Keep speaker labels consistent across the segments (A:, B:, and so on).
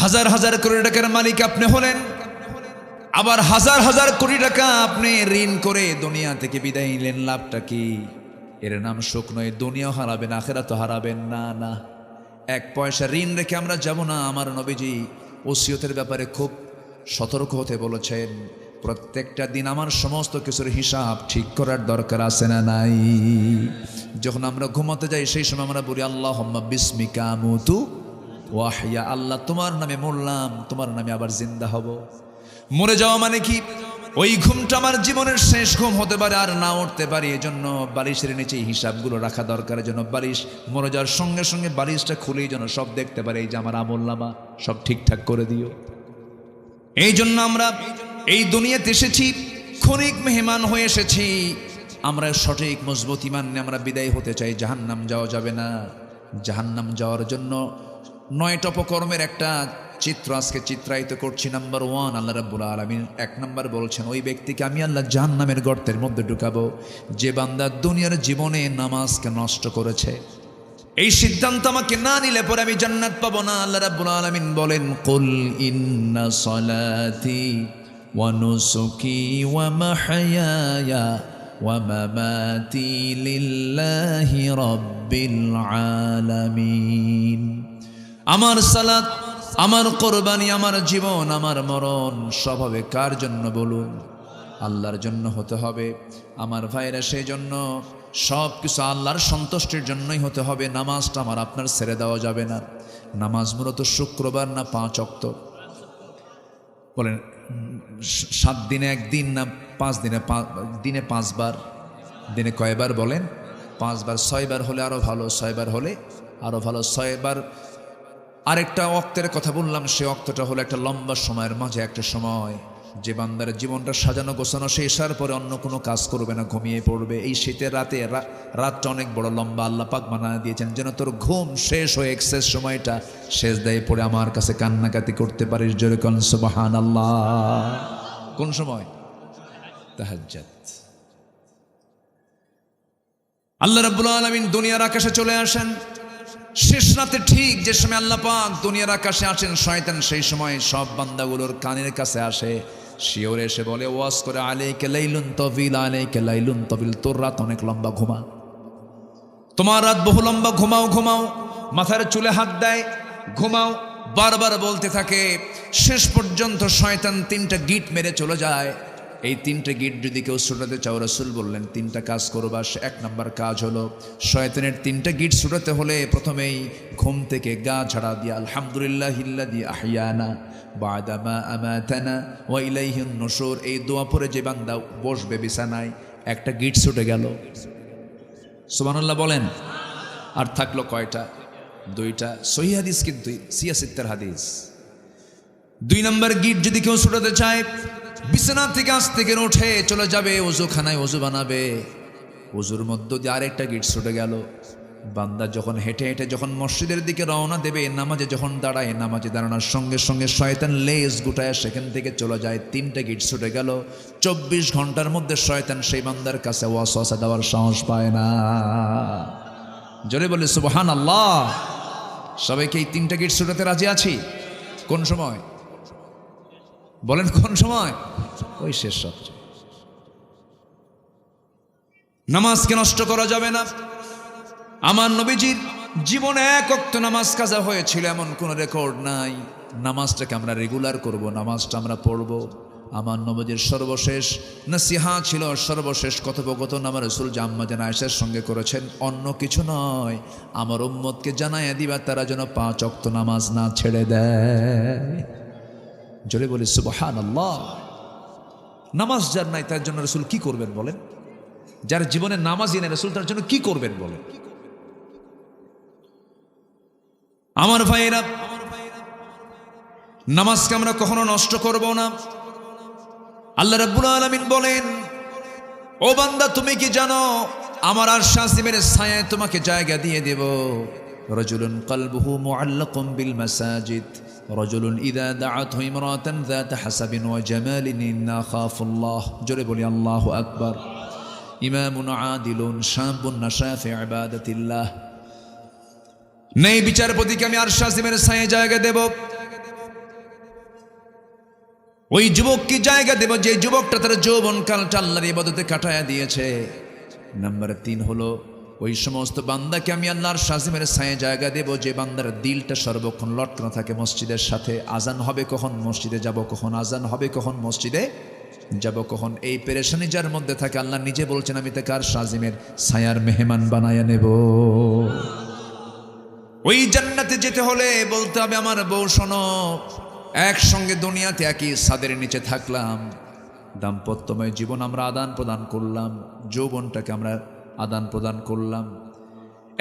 A: হাজার হাজার কোটি টাকার মালিক আপনি হলেন, আবার হাজার হাজার কোটি টাকা আপনি ঋণ করে দুনিয়া থেকে বিদায় নিলেন। লাভটা কি? এর নাম সুখ নয়। দুনিয়াও হারাবেন, আখিরাতও হারাবেন না। না, এক পয়সা ঋণ রেখে আমরা যাব না। আমার নবীজি ওসিয়তের ব্যাপারে খুব সতর্ক হতে বলেছেন। প্রত্যেকটা দিন আমার সমস্ত কিছুর হিসাব ঠিক করার দরকার আছে না নাই? যখন আমরা ঘুমাতে যাই সেই সময় আমরা বলি আল্লাহুম্মা বিসমিকা আমুতু ওয়া আহইয়া, আল্লাহ তোমার নামে মরলাম, তোমার নামে আবার জিন্দা হব। মরে যাওয়া মানে কি? ওই ঘুমটা আমার জীবনের শেষ ঘুম হতে পারে, আর না উঠতে পারি। এজন্য বালিশের নিচে হিসাবগুলো রাখা দরকার। যেন বালিশ মরে যাওয়ার সঙ্গে সঙ্গে বালিশটা খুলেই যেন সব দেখতে পারে, এই যে আমার আমলনামা সব ঠিকঠাক করে দিও। এই জন্য আমরা এই দুনিয়াতে এসেছি, ক্ষণিক মেহমান হয়ে এসেছি। আমরা সঠিক মজবুত ঈমান নিয়ে আমরা বিদায় হতে চাই। জাহান্নাম যাওয়া যাবে না। জাহান্নাম যাওয়ার জন্য 9টা অপকর্মের একটা চিত্র আজকে চিত্রায়িত করছি। নাম্বার 1, আল্লাহ রাব্বুল আলামিন 1 নাম্বার বলছেন, ওই ব্যক্তিকে আমি আল্লাহ জাহান্নামের গর্তের মধ্যে ঢুকাবো যে বান্দা দুনিয়ার জীবনে নামাজকে নষ্ট করেছে। এই সিদ্ধান্ত আমাকে না নিলে পরে আমি জান্নাত পাবো না। আল্লাহ রাব্বুল আলামিন বলেন, কুল ইন্না সলাতি ওয়া নুসুকি ওয়া মাহইয়ায়া ওয়া মামাতি লিল্লাহি রাব্বিল আলামিন। আমার সালাত, আমার কোরবানি, আমার জীবন, আমার মরণ সব হবে কার জন্য বলুন? আল্লাহর জন্য হতে হবে। আমার ভাইরা, সেই জন্য সব কিছু আল্লাহর সন্তুষ্টির জন্যই হতে হবে। নামাজটা আমার আপনার ছেড়ে দেওয়া যাবে না। নামাজ মূলত শুক্রবার না 5 ওয়াক্ত? বলেন 7 দিনে 1 দিন না 5 দিনে? দিনে 5 বার। দিনে কয়বার বলেন? 5 বার। 6 বার হলে আরো ভালো, 6 বার হলে আরো ভালো। 6 বার। আরেকটা ওয়াক্তের কথা বললাম, সে ওয়াক্তটা হলো একটা লম্বা সময়ের মাঝে একটা সময় যে বান্দার জীবনটা সাজানো গোছানো শেষ হওয়ার পরে অন্য কোনো কাজ করবে না, ঘুমিয়ে পড়বে। এই শীতের রাতে, রাতটা অনেক বড় লম্বা, আল্লাহ পাক বানিয়ে দিয়েছেন যেন তোর ঘুম শেষ হয়ে এক্সেস সময়টা সেজদায় পড়ে আমার কাছে কান্নাকাটি করতে পারিস। জোরে কোন সুবহানাল্লাহ। কোন সময়? তাহাজ্জুদ। আল্লাহ রাব্বুল আলামিন দুনিয়ার আকাশে চলে আসেন শেষ রাতে। ঠিক যে সময় আল্লাহ পাক দুনিয়ার আকাশে আসেন, শয়তান সেই সময় সব বান্দাগুলোর কানের কাছে আসে, শিওরে এসে বলে, ওয়াজ করে, আলাইকা লাইলুন তাবিল, আলাইকা লাইলুন তাবিল, তোর রাত অনেক লম্বা, ঘুমা। তোমার রাত বহু লম্বা, ঘুমাও ঘুমাও। মাথার চুলে হাত দেয়, ঘুমাও। বারবার বলতে থাকে। শেষ পর্যন্ত শয়তান 3টা গিট মেরে চলে যায়। এই 3টে গিট যদি কেউ ছুটাতে চাও, রাসূল বললেন 3টা কাজ করবা। 1 নাম্বার কাজ হলো, শয়তানের 3টা গিট ছুটাতে হলে প্রথমেই ঘুম থেকে গা ঝাড়া দিয়া আলহামদুলিল্লাহিল্লাযী আহইয়ানা বা'দা মা আমাতানা ওয়া ইলাইহিন নুশুর, এই দোয়া পড়ে যে বান্দা বসবে বিছানায়, একটা গিট ছুটে গেল। সুবহানাল্লাহ বলেন। আর থাকলো কয়টা? 2টা। সহিহ হাদিস, কিন্তু সিয়াসিত্তার হাদিস। 2 নাম্বার গিট যদি কেউ ছুটাতে চায়, বিছানা থেকে আস্তে করে উঠে চলে যাবে ওযুখানায়, ওযু বানাবে। ওযুর মধ্য দিয়ে আরেকটা গিট ছুটে গেল। বান্দা যখন হেঁটে হেঁটে যখন মসজিদের দিকে রওনা দেবে, নামাজে যখন দাঁড়ায়, নামাজে দাঁড়ানোর সঙ্গে সঙ্গে শয়তান লেজ গুটায় সেখান থেকে চলে যায়। 3টে গিট ছুটে গেল। 24 ঘন্টার মধ্যে শয়তান সেই বান্দার কাছে ওয়াসওয়াসা দেওয়ার সাহস পায় না। জোরে বলে সুবহানাল্লাহ। সবাইকে এই 3টে গিট ছুটাতে রাজি আছি? কোন সময় বলেন? কোন সময়? ওই শেষ রাত্রে। নামাজকে নষ্ট করা যাবে না। আমার নবীজির জীবনে 1 ওয়াক্ত নামাজ কাজা হয়েছিল এমন কোন রেকর্ড নাই। নামাজটাকে আমরা রেগুলার করব, নামাজটা আমরা পড়ব। আমার নবীজির সর্বশেষ নসিহা ছিল, সর্বশেষ কথোপকথন আমার রাসূল আম্মা জান আয়েশার সঙ্গে করেছেন, অন্য কিছু নয়, আমার উম্মতকে জানাইয়া দিবা তারা যেন 5 ওয়াক্ত নামাজ না ছেড়ে দেয়। জোরে বলি সুবহানাল্লাহ। নামাজ যার নাই তার জন্য রাসূল কি করবেন বলেন? যার জীবনে নামাজই নেই, রাসূল তার জন্য কি করবেন বলেন? আমার ভাইয়েরা, নামাজকে আমরা কখনো নষ্ট করব না। আল্লাহ রাব্বুল আলামিন বলেন, ও বান্দা তুমি কি জানো আমার আরশ আজিমের ছায়ায় তোমাকে জায়গা দিয়ে দেব। রাজুলুন কলবুহু মুআল্লাকুম বিল মাসাজিদ, রাজুলুন ইযা দাআতহু ইমরাতান যাতা হাসাবিন ওয়া জামালিন ইন্না খাফুল্লাহ। জোরে বলি আল্লাহু আকবার। ইমামুন আদিলুন শাবুন নাশা ফি ইবাদাতিল্লাহ। নেই বিচারপতিকে আমি আরশ আজিমের ছায়ায় জায়গা দেব। ওই যুবককে জায়গা দেব যে যুবকটা তার যৌবনকালটা আল্লাহর ইবাদতে কাটায়া দিয়েছে। নাম্বার 3 হলো ওই সমস্ত বান্দাকে আমি আল্লাহর শাজিমের ছায়ে জায়গা দেব যে বান্দার দিলটা সর্বক্ষণ লটকানো থাকে মসজিদের সাথে। আজান হবে কখন, মসজিদে যাব কখন, আজান হবে কখন, মসজিদে যাব কখন, এই পেরেশানি যার মধ্যে থাকে আল্লাহ নিজে বলছেন আমি তাকে আর শাজিমের ছায়ার মেহমান বানায়া নেব। ওই জান্নাতে যেতে হলে বলতে হবে আমার বউ শোনো, একসঙ্গে দুনিয়াতে একই ছাদের নিচে থাকলাম, দাম্পত্যময় জীবন আমরা আদান প্রদান করলাম, যৌবনটাকে আমরা আদান প্রদান করলাম,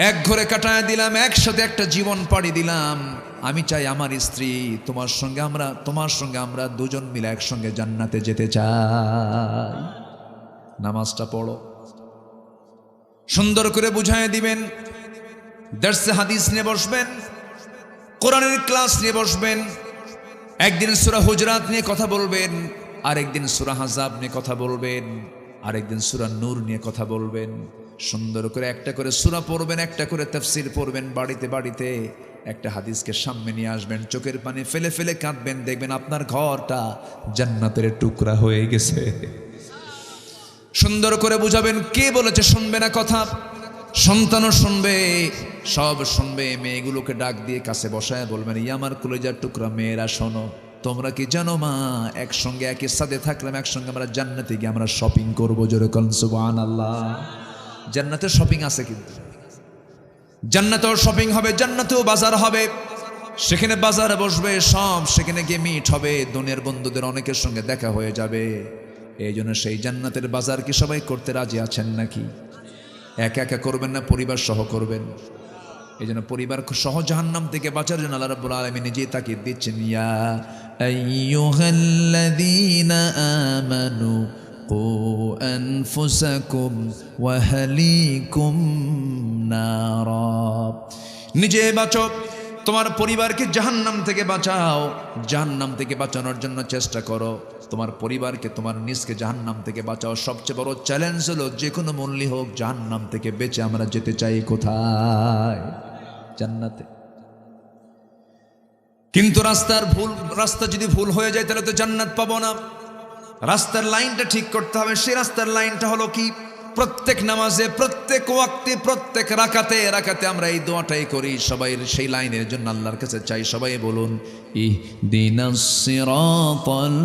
A: এক ঘরে কাটায় দিলাম, একসাথে একটা জীবন পাড়ি দিলাম। আমি চাই আমার স্ত্রী তোমার সঙ্গে আমরা দুজন মিলে একসঙ্গে জান্নাতে যেতে চাই। নামাজটা পড়ো, সুন্দর করে বুঝায় দিবেন, দর্সে হাদিস নিয়ে বসবেন, কোরআনের ক্লাস নিয়ে বসবেন। একদিন সূরা হুজরাত নিয়ে কথা বলবেন, আরেকদিন সূরা আহজাব নিয়ে কথা বলবেন, আরেকদিন সূরা নূর নিয়ে কথা বলবেন। সুন্দর করে একটা করে সূরা পড়বেন, একটা করে তাফসীর পড়বেন। বাড়িতে বাড়িতে একটা হাদিসকে সামনে নিয়ে আসবেন, চোখের পানি ফেলে ফেলে কাঁদবেন, দেখবেন আপনার ঘরটা জান্নাতের টুকরা হয়ে গেছে। সুন্দর করে বুঝাবেন, কে বলেছে শুনবে না কথা, সন্তানও শুনবে, সব শুনবে। মেয়েগুলোকে ডাক দিয়ে কাছে বসায় বলবেন, ই আমার কলিজার টুকরা মেয়েরা শোনো, তোমরা কি জানো মা একসঙ্গে একই সাথে থাকলাম, একসঙ্গে আমরা জান্নাতে গিয়ে আমরা শপিং করবো। জোরে কোন সুবহানাল্লাহ। জান্নাতে শপিং আছে, কিন্তু জান্নাতেও শপিং হবে, জান্নাতেও বাজার হবে, সেখানে বাজারে বসবে সব, সেখানে গিয়ে মিট হবে, দুনিয়ার বন্ধুদের অনেকের সঙ্গে দেখা হয়ে যাবে। এই জন্য সেই জান্নাতের বাজার কি সবাই করতে রাজি আছেন নাকি? একা একা করবেন না, পরিবার সহ করবেন। এই জন্য পরিবার সহ জাহান্নাম থেকে বাঁচার জন্য আল্লাহ রাব্বুল আলামিন নিজেই তাকিদ দিচ্ছেন, ইয়া আইয়ুহাল্লাযীনা আমানু কু আনফুসাকুম ওয়া আহলিকুম নারা। নিজে বাঁচো, তোমার পরিবারকে জাহান্নাম থেকে বাঁচাও। জাহান্নাম থেকে বাঁচানোর জন্য চেষ্টা করো, তোমার পরিবারকে, তোমার নিজকে জাহান্নাম থেকে বাঁচাও। সবচেয়ে বড় চ্যালেঞ্জ হলো যে কোনো মূল্যে হোক জাহান্নাম থেকে বেঁচে আমরা যেতে চাই কোথায়? জান্নাতে। কিন্তু রাস্তা যদি ভুল হয়ে যায় তাহলে তো জান্নাত পাবো না। রাস্তার লাইনটা ঠিক করতে হবে। সেই রাস্তার লাইনটা হলো কি? প্রত্যেক নামাজে, প্রত্যেক ওয়াক্তে, প্রত্যেক রাকাতে রাকাতে আমরা এই দোয়াটাই করি। সবাই সেই লাইনের জন্য আল্লাহর কাছে চাই। সবাই বলুন, ইহদিনাস সিরাতাল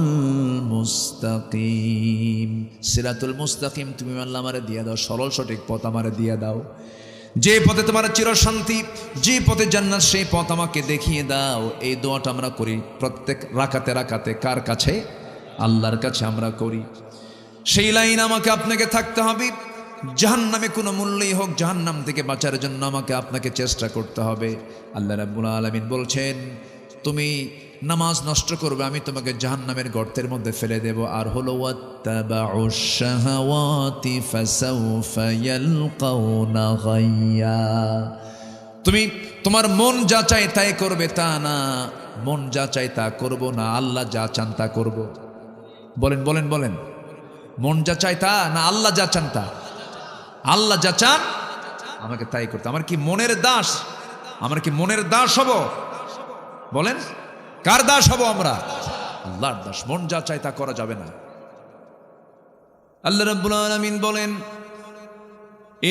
A: মুস্তাকিম। সিরাতুল মুস্তাকিম তুমি আল্লাহ আমারে দিয়ে দাও, সরল সঠিক পথ আমারে দিয়ে দাও। যে পথে তোমার চিরশান্তি, যে পথে জান্নাত, সেই পথ আমাকে দেখিয়ে দাও। এই দোয়াটা আমরা করি প্রত্যেক রাকাতে রাকাতে। কার কাছে? আল্লাহর কাছে আমরা করি। সেই লাইন আমাকে আপনাকে থাকতে হবে। জাহান্নামে কোনো মূল্যই হোক, জাহান্নাম থেকে বাঁচার জন্য আমাকে আপনাকে চেষ্টা করতে হবে। আল্লাহ রাব্বুল আলামিন বলছেন, তুমি নামাজ নষ্ট করবে, আমি তোমাকে জাহান্নামের গর্তের মধ্যে ফেলে দেব। আর হলো ওয়াত্তাবাউশ শাহাওয়াতি ফাসাউফা ইয়ালকাউনা গাইয়া। তুমি তোমার মন যা চায় তাই করবে, তা না। মন যা চায় তা করব না, আল্লাহ যা চান তা করব। বলেন বলেন বলেন, মন যা চায় তা না, আল্লাহ যা চান তা? আল্লাহ যা চান আমাকে তাই করতে। আমার কি মনের দাস? আমরা কি মনের দাস হব? বলেন, কার দাস হব আমরা? আল্লাহর দাস। মন যা চায় তা করা যাবে না। আল্লাহ রাব্বুল আলামিন বলেন,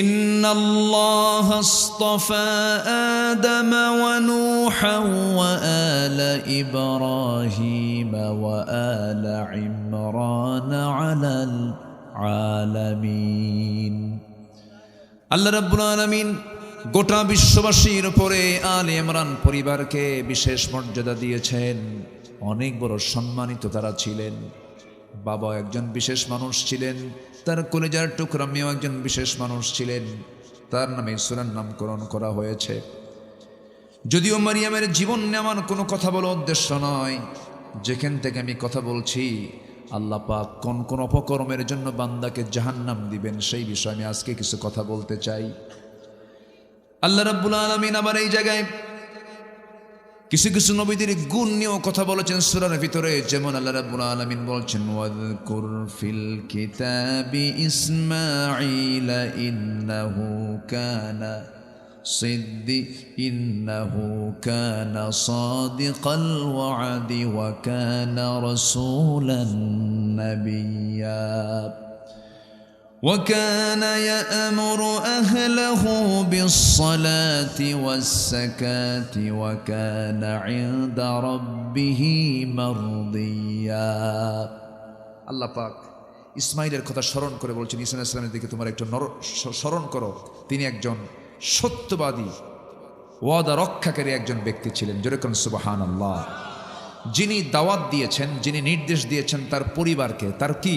A: ইন্নাল্লাহা আসতাফা আদম ওয়া নূহা ওয়া আলা ইব্রাহিম ওয়া আলা ইমরান আলাল আলামিন। আল্লাহ রাব্বুল আলামিন গোটা বিশ্ববাসীর উপরে আলে ইমরান পরিবারকে বিশেষ মর্যাদা দিয়েছেন। অনেক বড় সম্মানিত তারা ছিলেন। বাবা একজন বিশেষ মানুষ ছিলেন, তার কলিজার টুকরা মেয়েও একজন বিশেষ মানুষ ছিলেন। তার নামে সূরার নামকরণ করা হয়েছে। যদিও মারিয়ামের জীবন নিয়ে আমার কোনো কথা বলার উদ্দেশ্য নয়, যেখান থেকে আমি কথা বলছি আল্লাহ পাক কোন কোন অপকর্মের জন্য বান্দাকে জাহান্নাম দিবেন সেই বিষয়ে আমি আজকে কিছু কথা বলতে চাই। আল্লাহ রাব্বুল আলামিন আবার এই জায়গায় কিছু কিছু নবীদের গুণ নিয়েও কথা বলেছেন সূরার ভিতরে। যেমন আল্লাহ রাব্বুল আলামিন বলছেন, ওয়াযকুর ফিল কিতাবি ইসমাঈল ইন্নাহু কানা إنه كان صادق الوعد وكان رسولا نبيا وكان يأمر أهله بالصلاة والزكاة وكان عند ربه مرضيا আল্লাহ পাক ইসমাইলের কথা স্মরণ করে বলছেন, ঈসা আলাইহিস সালামের দিকে তোমার একটু স্মরণ করো, তিনি একজন সত্যবাদী ওয়াদা রক্ষাকারী একজন ব্যক্তি ছিলেন। জোরে কোন সুবহানাল্লাহ। যিনি দাওয়াত দিয়েছেন, যিনি নির্দেশ দিয়েছেন তার পরিবারকে, তার কি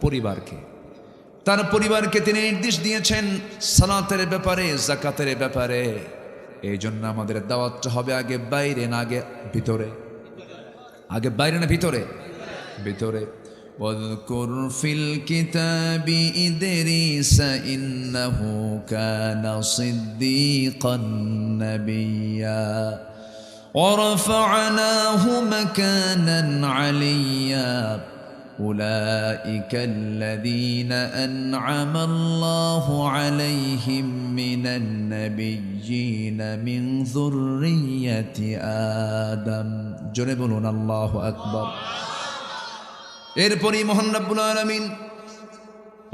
A: পরিবারকে, তার পরিবারকে তিনি নির্দেশ দিয়েছেন সালাতের ব্যাপারে, যাকাতের ব্যাপারে। এই জন্য আমাদের দাওয়াতটা হবে আগে বাইরে না আগে ভিতরে? আগে বাইরে না ভিতরে? ভিতরে। واذكر في الكتاب إدريس إنه كان صديقا نبيا ورفعناه مكانا عليا أولئك الذين أنعم الله عليهم من النبيين من ذرية آدم جنبنا الله أكبر এরপরই মহান রব্বুল আলামিন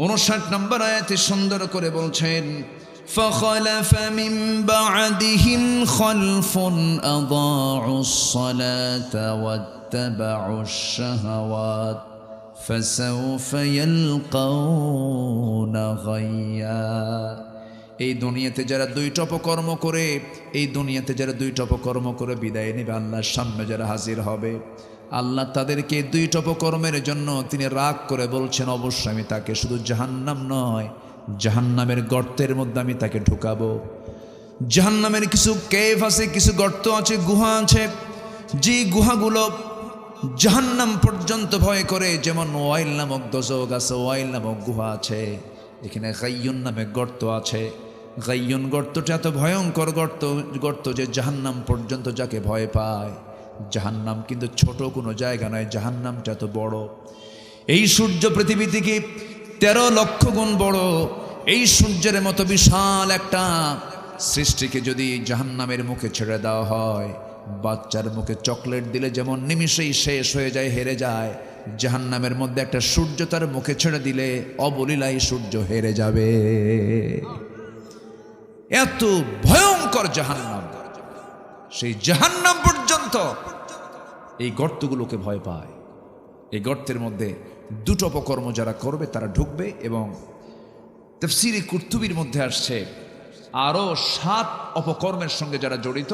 A: 59 নম্বর আয়াতে সুন্দর করে বলছেন, فخلف من بعدهم خلف أضاعوا الصلاة واتبعوا الشهوات فسوف يلقون غيا। এই দুনিয়াতে যারা দুইটা অপকর্ম করে, এই দুনিয়াতে যারা দুইটা অপকর্ম করে বিদায় নেবে, আল্লাহর সামনে যারা হাজির হবে, আল্লাহ তাদেরকে দুইটা অপকর্মের জন্য তিনি রাগ করে বলছেন, অবশ্যই আমি তাকে শুধু জাহান্নাম নয়, জাহান্নামের গর্তের মধ্যে আমি তাকে ঢুকাবো। জাহান্নামের কিছু কেভ আছে, কিছু গর্ত আছে, গুহা আছে, যে গুহাগুলো জাহান্নাম পর্যন্ত ভয় করে। যেমন ওয়াইল নামক দোজক আছে, ওয়াইল নামক গুহা আছে, এখানে গাইয়ুন নামে গর্ত আছে। গাইয়ুন গর্তটা এত ভয়ঙ্কর গর্ত যে জাহান্নাম পর্যন্ত যাকে ভয় পায়। জাহান্নাম কিন্তু ছোট কোনো জায়গা নয়, জাহান্নামটা এত বড়। এই সূর্য পৃথিবী থেকে 13 লক্ষ গুণ বড়। এই সূর্যের মতো বিশাল একটা সৃষ্টিকে যদি জাহান্নামের মুখে ছেড়ে দেওয়া হয়, বাচ্চার মুখে চকলেট দিলে যেমন নিমিষেই শেষ হয়ে যায়, হেরে যায়, জাহান্নামের মধ্যে একটা সূর্য তার মুখে ছেড়ে দিলে অবলীলায় সূর্য হেরে যাবে। এত ভয়ঙ্কর জাহান্নাম। সেই জাহান্নাম পর্যন্ত এই গর্তগুলোকে ভয় পায়। এই গর্তের মধ্যে দুটো অপকর্ম যারা করবে তারা ঢুকবে, এবং তাফসীরে কুরতুবীর মধ্যে আসছে আরও 7 অপকর্মের সঙ্গে যারা জড়িত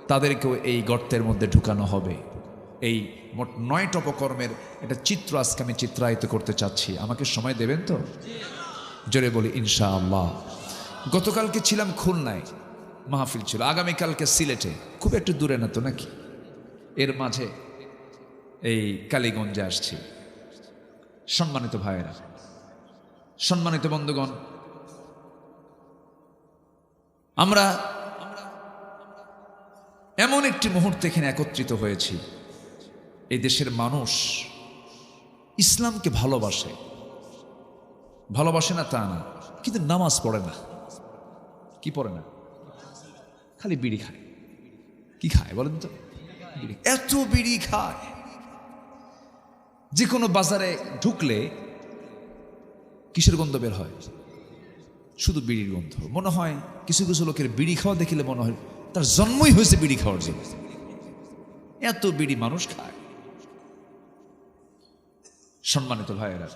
A: তাদেরকেও এই গর্তের মধ্যে ঢুকানো হবে। এই মোট 9টা অপকর্মের একটা চিত্র আজকে আমি চিত্রায়িত করতে চাচ্ছি। আমাকে সময় দেবেন তো? জোরে বলি ইনশাআল্লাহ। গতকালকে ছিলাম খুলনায়, মাহফিল ছিল। আগামীকালকে সিলেটে, খুব একটু দূরে না তো নাকি? এর মাঝে এই কালীগঞ্জে আসছি। সম্মানিত ভাইয়েরা, সম্মানিত বন্ধুগণ, আমরা এমন একটি মুহূর্তে এখানে একত্রিত হয়েছি। এই দেশের মানুষ ইসলামকে ভালোবাসে, ভালোবাসে না তা না, কিন্তু নামাজ পড়ে না। কি পড়ে না? খালি বিড়ি খায়। কি খায় বলেন তো? বিড়ি। এত বিড়ি খায়, যে কোনো বাজারে ঢুকলে কিসের গন্ধ বের হয়? শুধু বিড়ির গন্ধ। মনে হয় কিছু কিছু লোকের বিড়ি খাওয়া দেখিলে মনে হয় তার জন্মই হয়েছে বিড়ি খাওয়ার জন্য। এত বিড়ি মানুষ খায়। সম্মানিত ভাইয়েরা,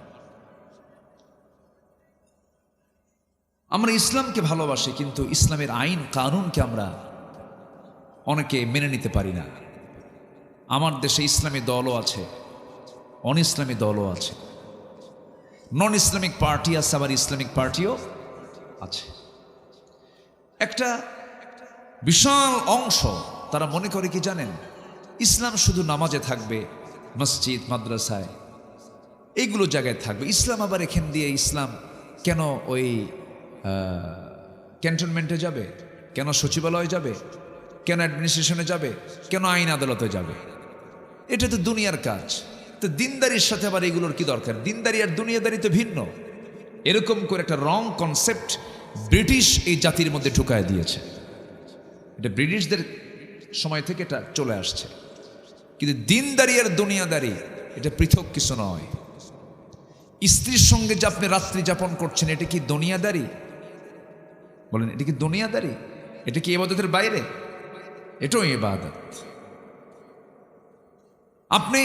A: আমরা ইসলামকে ভালোবাসি, কিন্তু ইসলামের আইন কানুনকে আমরা অনেকে মেনে নিতে পারি না। আমার দেশে ইসলামী দলও আছে, অন ইসলামী দলও আছে, নন ইসলামিক পার্টি আছে, আবার ইসলামিক পার্টিও আছে। একটা বিশাল অংশ তারা মনে করে কি জানেন, ইসলাম শুধু নামাজে থাকবে, মসজিদ মাদ্রাসায় এইগুলো জায়গায় থাকবে। ইসলাম আবার এখান দিয়ে ইসলাম কেন ওই ক্যান্টনমেন্টে যাবে, কেন সচিবালয়ে যাবে, কেন অ্যাডমিনিস্ট্রেশনে যাবে, কেন আইন আদালতে যাবে? এটা তো দুনিয়ার কাজ। তো দিনদারির সাথে আবার এগুলোর কি দরকার? দিনদারি আর দুনিয়াদারি তো ভিন্ন। এরকম করে একটা রং কনসেপ্ট ব্রিটিশ এই জাতির মধ্যে ঢুকায় দিয়েছে। এটা ব্রিটিশদের সময় থেকে এটা চলে আসছে। কিন্তু দিনদারি আর দুনিয়াদারি এটা পৃথক কিছু নয়। স্ত্রীর সঙ্গে যে আপনি রাত্রি যাপন করছেন, এটা কি দুনিয়াদারি? বলেন, এটা কি দুনিয়াদারি? এটা কি ইবাদতের বাইরে? এটাও ইবাদত। আপনি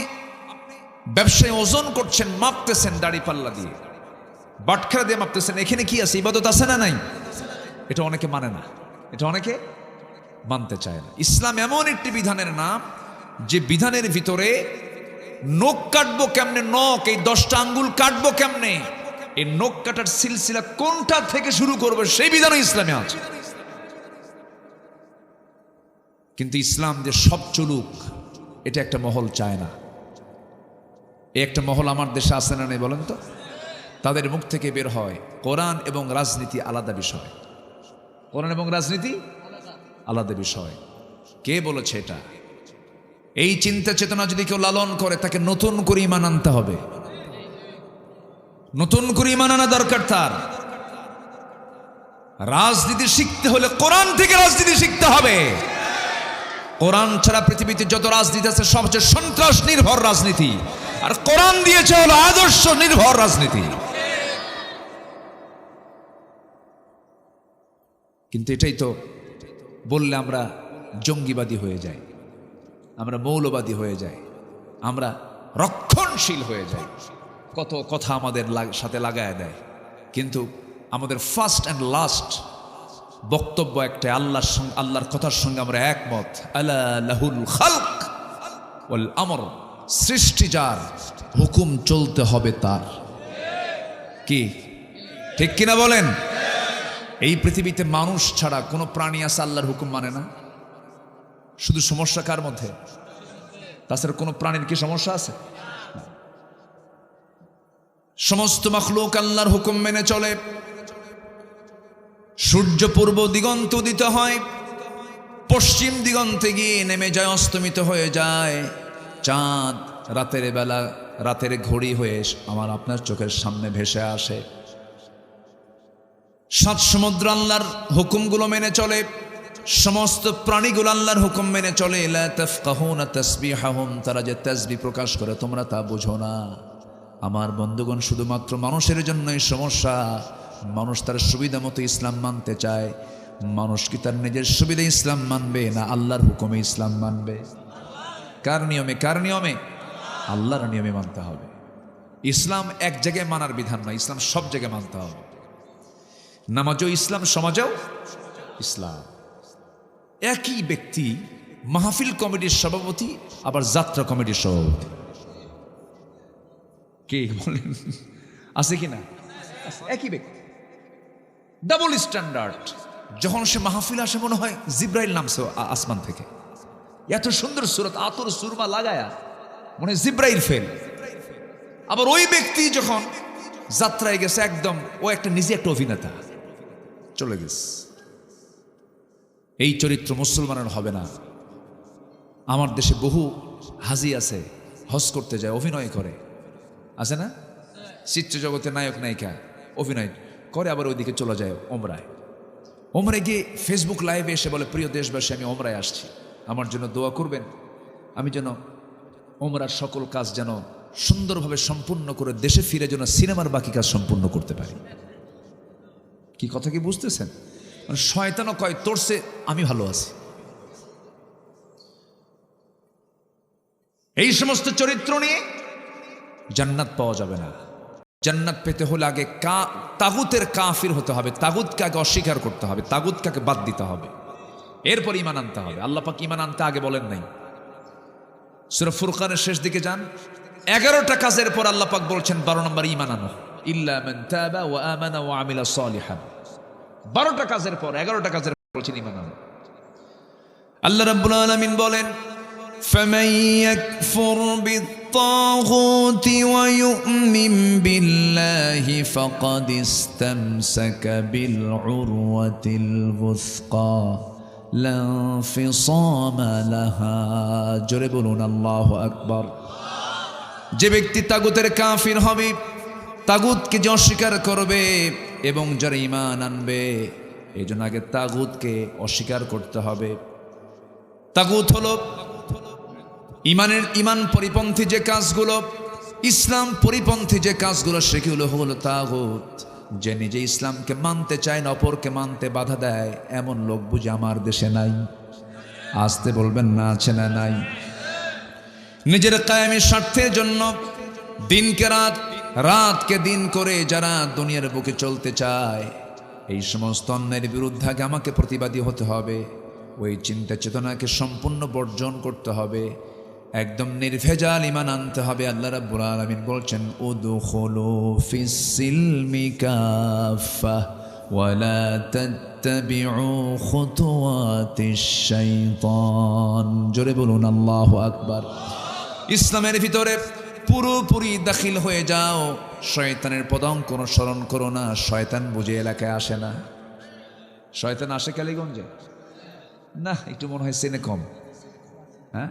A: ব্যবসায় ওজন করছেন, মাপতেছেন দাড়ি পাল্লা দিয়ে, বাটখারা দিয়ে মাপতেছেন, এখানে কি আছে? ইবাদত আছে না নাই? এটা অনেকে মানে না, এটা অনেকে মানতে চায় না। ইসলাম এমন একটি বিধানের নাম যে বিধানের ভিতরে নখ কাটবো কেমনে, নখ এই 10টা আঙ্গুল কাটবো কেমনে, এই নখ কাটার সিলসিলা কোনটা থেকে শুরু করবে সেই বিধানও ইসলামে আছে। কিন্তু ইসলাম যে সব চলুক এটা একটা মহল চায় না। এই একটা মহল আমার দেশে আছে না নেই বলেন তো? তাদের মুখ থেকে বের হয় কোরআন এবং রাজনীতি আলাদা বিষয়। কোরআন এবং রাজনীতি আলাদা বিষয়। কে বলেছে এটা? এই চিন্তা চেতনা যদি কেউ লালন করে তাকে নতুন করে ঈমান আনতে হবে, নতুন করে ঈমান আনা দরকার তার। রাজনীতি শিখতে হলে কোরআন থেকে রাজনীতি শিখতে হবে। কোরআন ছাড়া পৃথিবীতে যত রাজনীতি আছে সবচেয়ে সন্ত্রাস নির্ভর রাজনীতি, আর কোরআন দিয়েছে হলো আদর্শ নির্ভর রাজনীতি। কিন্তু এটাই তো বললে আমরা জঙ্গিবাদী হয়ে যাই, আমরা মৌলবাদী হয়ে যাই, আমরা রক্ষণশীল হয়ে যাই, কত কথা আমাদের সাথে লাগায় দেয়। কিন্তু আমাদের ফার্স্ট অ্যান্ড লাস্ট বক্তব্য একটা, আল্লাহর কথার সঙ্গে আমরা একমত। আলা লাহুল খালক ওয়াল আমর, সৃষ্টি যার, হুকুম চলতে হবে তার। কি ঠিক কিনা বলেন? এই পৃথিবীতে মানুষ ছাড়া কোনো প্রাণী আছে আল্লাহর হুকুম মানে না? শুধু সমস্যা কার মধ্যে? তাছাড়া কোনো প্রাণীর কি সমস্যা আছে? সমস্ত মাখলুক আল্লাহর হুকুম মেনে চলে। সূর্য পূর্ব দিগন্ত উদিত হয়, পশ্চিম দিগন্তে গিয়ে নেমে যায়, অস্তমিত হয়ে যায়। চাঁদ রাতের বেলা রাতের ঘড়ি হয়ে আমার আপনার চোখের সামনে ভেসে আসে। 7 সমুদ্র আল্লাহর হুকুমগুলো মেনে চলে, সমস্ত প্রাণীগুলো আল্লাহর হুকুম মেনে চলে। লা তাফকাহুনা তাসবিহাহুম, তারা যে তাসবিহ প্রকাশ করে তোমরা তা বুঝো না। আমার বন্ধুগণ, শুধুমাত্র মানুষের জন্যই সমস্যা। মানুষ তার সুবিধা মতো ইসলাম মানতে চায়। মানুষ কি তার নিজের সুবিধা ইসলাম মানবে, না আল্লাহর হুকুমে ইসলাম মানবে? কার নিয়মে? কার নিয়মে? আল্লাহর নিয়মে মানতে হবে। ইসলাম এক জায়গায় মানার বিধান নয়, ইসলাম সব জায়গায় মানতে হবে। নামাজও ইসলাম, সমাজেও ইসলাম। একই ব্যক্তি মাহফিল কমিটির সভাপতি, আবার যাত্রা কমিটির সভাপতি। কে বলেন আছে কি না? একই ব্যক্তি, ডাবল স্ট্যান্ডার্ড। যখন সে মাহফিল আসে মনে হয় জিব্রাইল নামছে আসমান থেকে, এত সুন্দর সুরত, আতর সুরমা লাগায়া মনে হয় জিব্রাইল ফেল। আবার ওই ব্যক্তি যখন যাত্রায় গেছে একদম ও একটা নিজে একটা অভিনেতা, চলে গেছে। এই চরিত্র মুসলমানের হবে না। আমার দেশে বহু হাজি আছে, হজ করতে যায়, অভিনয় করে, আছে না? চিত্র জগতে নায়ক নায়িকা অভিনয় করে, আবার ওইদিকে চলে যায় ওমরায়। ওমরায় গিয়ে ফেসবুক লাইভে এসে বলে, প্রিয় দেশবাসী, আমি ওমরায় আসছি, আমার জন্য দোয়া করবেন, আমি যেন ওমরার সকল কাজ যেন সুন্দরভাবে সম্পূর্ণ করে দেশে ফিরে যেন সিনেমার বাকি কাজ সম্পূর্ণ করতে পারি। কি কথা কি বুঝতেছেন? মানে শয়তানও কয় তোরছে আমি ভালো আছি। এই সমস্ত চরিত্র নিয়ে জান্নাত পাওয়া যাবে না। জান্নাত পেতে হলে আগে তাগুতের কাফির হতে হবে, তাগুতকে আগে অস্বীকার করতে হবে, তাগুতকে বাদ দিতে হবে, এরপর ঈমান আনতে হবে। আল্লাহ পাক ঈমান আনতে আগে বলেন নাই। সূরা ফুরকানের শেষ দিকে যান, 11টা কাজের পর আল্লাহ পাক বলছেন 12 নম্বর ঈমান আনো, ইল্লা মান তাবা ওয়া আমানা ওয়া আমিলা সালিহান। 12টা কাজের পর 11টা কাজের পর বলছেন ঈমান আনো। আল্লাহ রাব্বুল আলামিন বলেন, ফামান ইয়াকফুর বিত-তাগুতি ওয়া ইউমিন বিল্লাহি ফাকাদ ইসতামসাকা বিল উরওয়াতিল ওয়ুসকা লা ইনফিসামা লাহা। জোরে বলুন আল্লাহু আকবার। যে ব্যক্তি তাগুতের কাফির হবে, তাগুতকে যে অস্বীকার করবে, এবং যারা ঈমান আনবে এই জন্য আগে তাগুতকে অস্বীকার করতে হবে। তাগুত হলো ইমান পরিপন্থী যে কাজগুলো, ইসলাম পরিপন্থী যে কাজগুলো, সেগুলো হলো তাগুত। যে নিজে ইসলামকে মানতে চায় না, অপরকে মানতে বাধা দেয়, এমন লোক বুঝি আমার দেশে নাই? আসতে বলবেন না, আছে না নাই? নিজের কায়েমি স্বার্থের জন্য দিনকে রাত, রাতকে দিন করে যারা দুনিয়ার বুকে চলতে চায়, এই সমস্ত অন্যায়ের বিরুদ্ধে আগে আমাকে প্রতিবাদী হতে হবে। ওই চিন্তা চেতনাকে সম্পূর্ণ বর্জন করতে হবে, একদম নির্ভেজাল ঈমান আনতে হবে। আল্লাহ রাব্বুল আলামিন বলছেন, উদখুলু ফিস সিলমি কাফা ওয়ালা তাত্তাবিউ খুতুওয়াতিশ শাইতান। জোরে বলুন আল্লাহু আকবার। ইসলামের ভিতরে পুরোপুরি দাখিল হয়ে যাও, শয়তানের পদাঙ্ক অনুসরণ করো না। শয়তান বুঝে এলাকায় আসে না। শয়তান আসে কালীগঞ্জে? না, একটু মনে হয় সেনে কম। হ্যাঁ,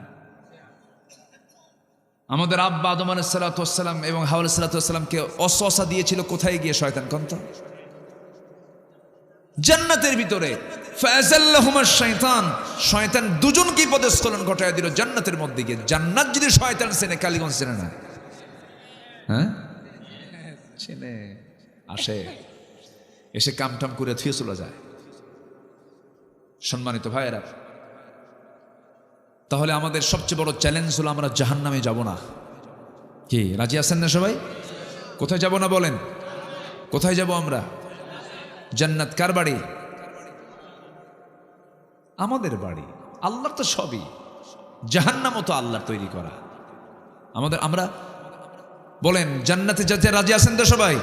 A: আমাদের আব্বা আদম আলাইহিস সালাম এবং হাওয়া আলাইহিস সালামকে ওয়াসওয়াসা দিয়েছিল কোথায় গিয়ে? শয়তান কোনটা? জান্নাতের ভিতরে। ফাযাল্লাহুমা শাইতান, শয়তান দুজনকে পদস্খলন ঘটায় দিল জান্নাতের মধ্যে গিয়ে। জান্নাত যদি শয়তান চেনে, কালীগঞ্জ চেনে না? হ্যাঁ, চেনে। আসে, এসে কামটাম করে থুয়ে চলে যায়। সম্মানিত ভাইয়েরা, তাহলে আমাদের সবচেয়ে বড় চ্যালেঞ্জ হলো আমরা জাহান্নামে যাব না। কি রাজি আছেন না সবাই? কোথায় যাব না বলেন? কোথায় যাব আমরা? জান্নাত কার বাড়ি? আমাদের বাড়ি। আল্লাহর তো সবই। জাহান্নামও তো আল্লাহর তৈরি করা। আমরা বলেন জান্নাতে যেতে রাজি আছেন তো সবাই?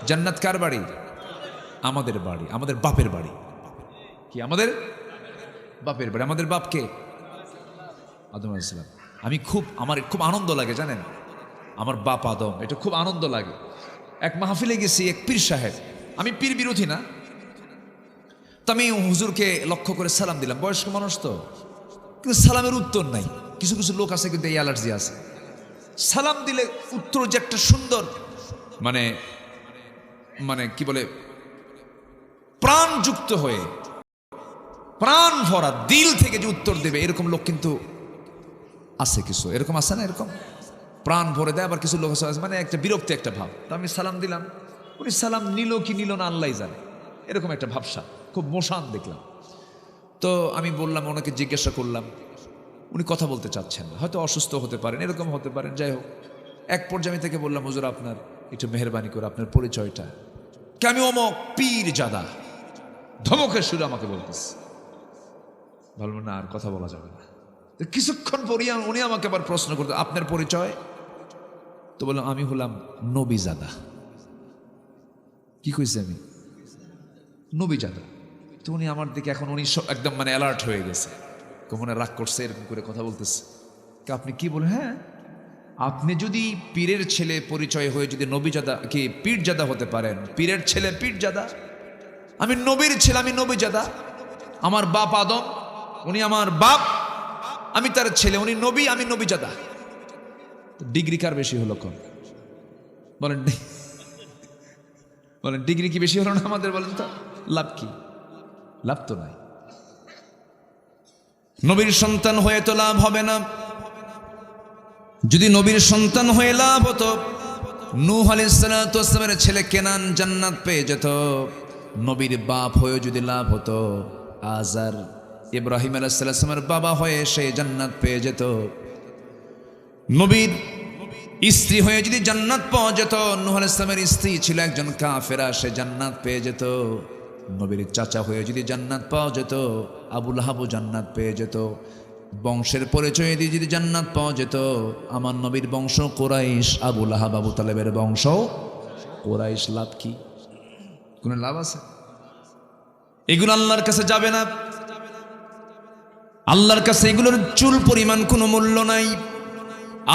A: জান্নাত কার বাড়ি? আমাদের বাড়ি, আমাদের বাপের বাড়ি। কি আমাদের বাপের বাড়ি? আমাদের বাপকে আদম আলাইহিস সালাম। আমার খুব আনন্দ লাগে জানেন, আমার বাপ আদম, এটা খুব আনন্দ লাগে। এক মাহফিলে গেছি, এক পীর সাহেব, আমি পীর বিরোধী না, তো আমি হুজুরকে লক্ষ্য করে সালাম দিলাম। বয়স্ক মানুষ তো, কিন্তু সালামের উত্তর নাই। কিছু কিছু লোক আছে কিন্তু এই অ্যালার্জি আছে, সালাম দিলে উত্তর যে একটা সুন্দর মানে মানে কি বলে প্রাণযুক্ত হয়ে, প্রাণ ভরা দিল থেকে যে উত্তর দেবে, এরকম লোক কিন্তু আছে কিছু। এরকম আছে না? এরকম প্রাণ ভরে দেয়। আবার কিছু লোক আছে মানে একটা বিরক্তি, একটা ভাব। তো আমি সালাম দিলাম, উনি সালাম নিল কি নিল না আল্লাহ জানে, এরকম একটা ভাবসা, খুব মোশান দেখলাম। তো আমি বললাম, ওনাকে জিজ্ঞাসা করলাম, উনি কথা বলতে চাচ্ছেন না, হয়তো অসুস্থ হতে পারেন, এরকম হতে পারেন, যাই হোক। এক পর্যায়ে আমি থেকে বললাম, হুজুর আপনার একটু মেহরবানি করে আপনার পরিচয়টা। কে? আমি অমক পীর জাদা। ধমকের সুরে আমাকে বলতেছে। বলবো না, আর কথা বলা যাবে না। কিছুক্ষণ পরে উনি আমাকে আবার প্রশ্ন করতে, আপনার পরিচয়? তো বললাম, আমি হলাম নবীজাদা। কি কইছে? আমি নবীজাদা। তো উনি আমার দিকে এখন উনি একদম মানে অ্যালার্ট হয়ে গেছে, মনে রাগ করছে, এরকম করে কথা বলতেছে। আপনি কি বলেন? হ্যাঁ, আপনি যদি পীরের ছেলে পরিচয় হয়ে যদি নবীজাদা কি পীরজাদা হতে পারেন, পীরের ছেলে পীরজাদা, আমি নবীর ছেলে, আমি নবীজাদা। আমার বাপ আদম, উনি আমার বাপ, আমি তার ছেলে, উনি নবী, আমি নবীজাদা। ডিগ্রি কার বেশি হলো? কোন বলেন? বলেন ডিগ্রি কি বেশি হলো না আমাদের? বলেন তো লাভ কি? লাভ তো নাই। নবীর সন্তান হয়ে তো লাভ হবে না। যদি নবীর সন্তান হয়ে লাভ হতো, নূহ আলাইহিস সালামের ছেলে কেনান জান্নাত পেয়ে যেত। নবীর বাপ হয়ে যদি লাভ হতো, আজার ইব্রাহিম আলাইহিস সালামের বাবা হয়ে সে জান্নাত পেয়ে যেত। নবীর স্ত্রী হয়ে যদি জান্নাত পাওয়া যেত, নূহ আলাইহিস সালামের স্ত্রী ছিল একজন কাফেরা, সে জান্নাত পেয়ে যেত। নবীর চাচা হয়ে যদি জান্নাত পাওয়া যেত, আবু লাহাবও জান্নাত পেয়ে যেত। বংশের পরিচয় দিয়ে যদি জান্নাত পাওয়া যেত, আমার নবীর বংশ কুরাইশ, আবু লাহাব আবু তালেবের বংশ কুরাইশ। লাভ কি? কোন লাভ আছে? এগুলো আল্লাহর কাছে যাবে না। আল্লাহর কাছে এগুলোর চুল পরিমাণ কোনো মূল্য নাই।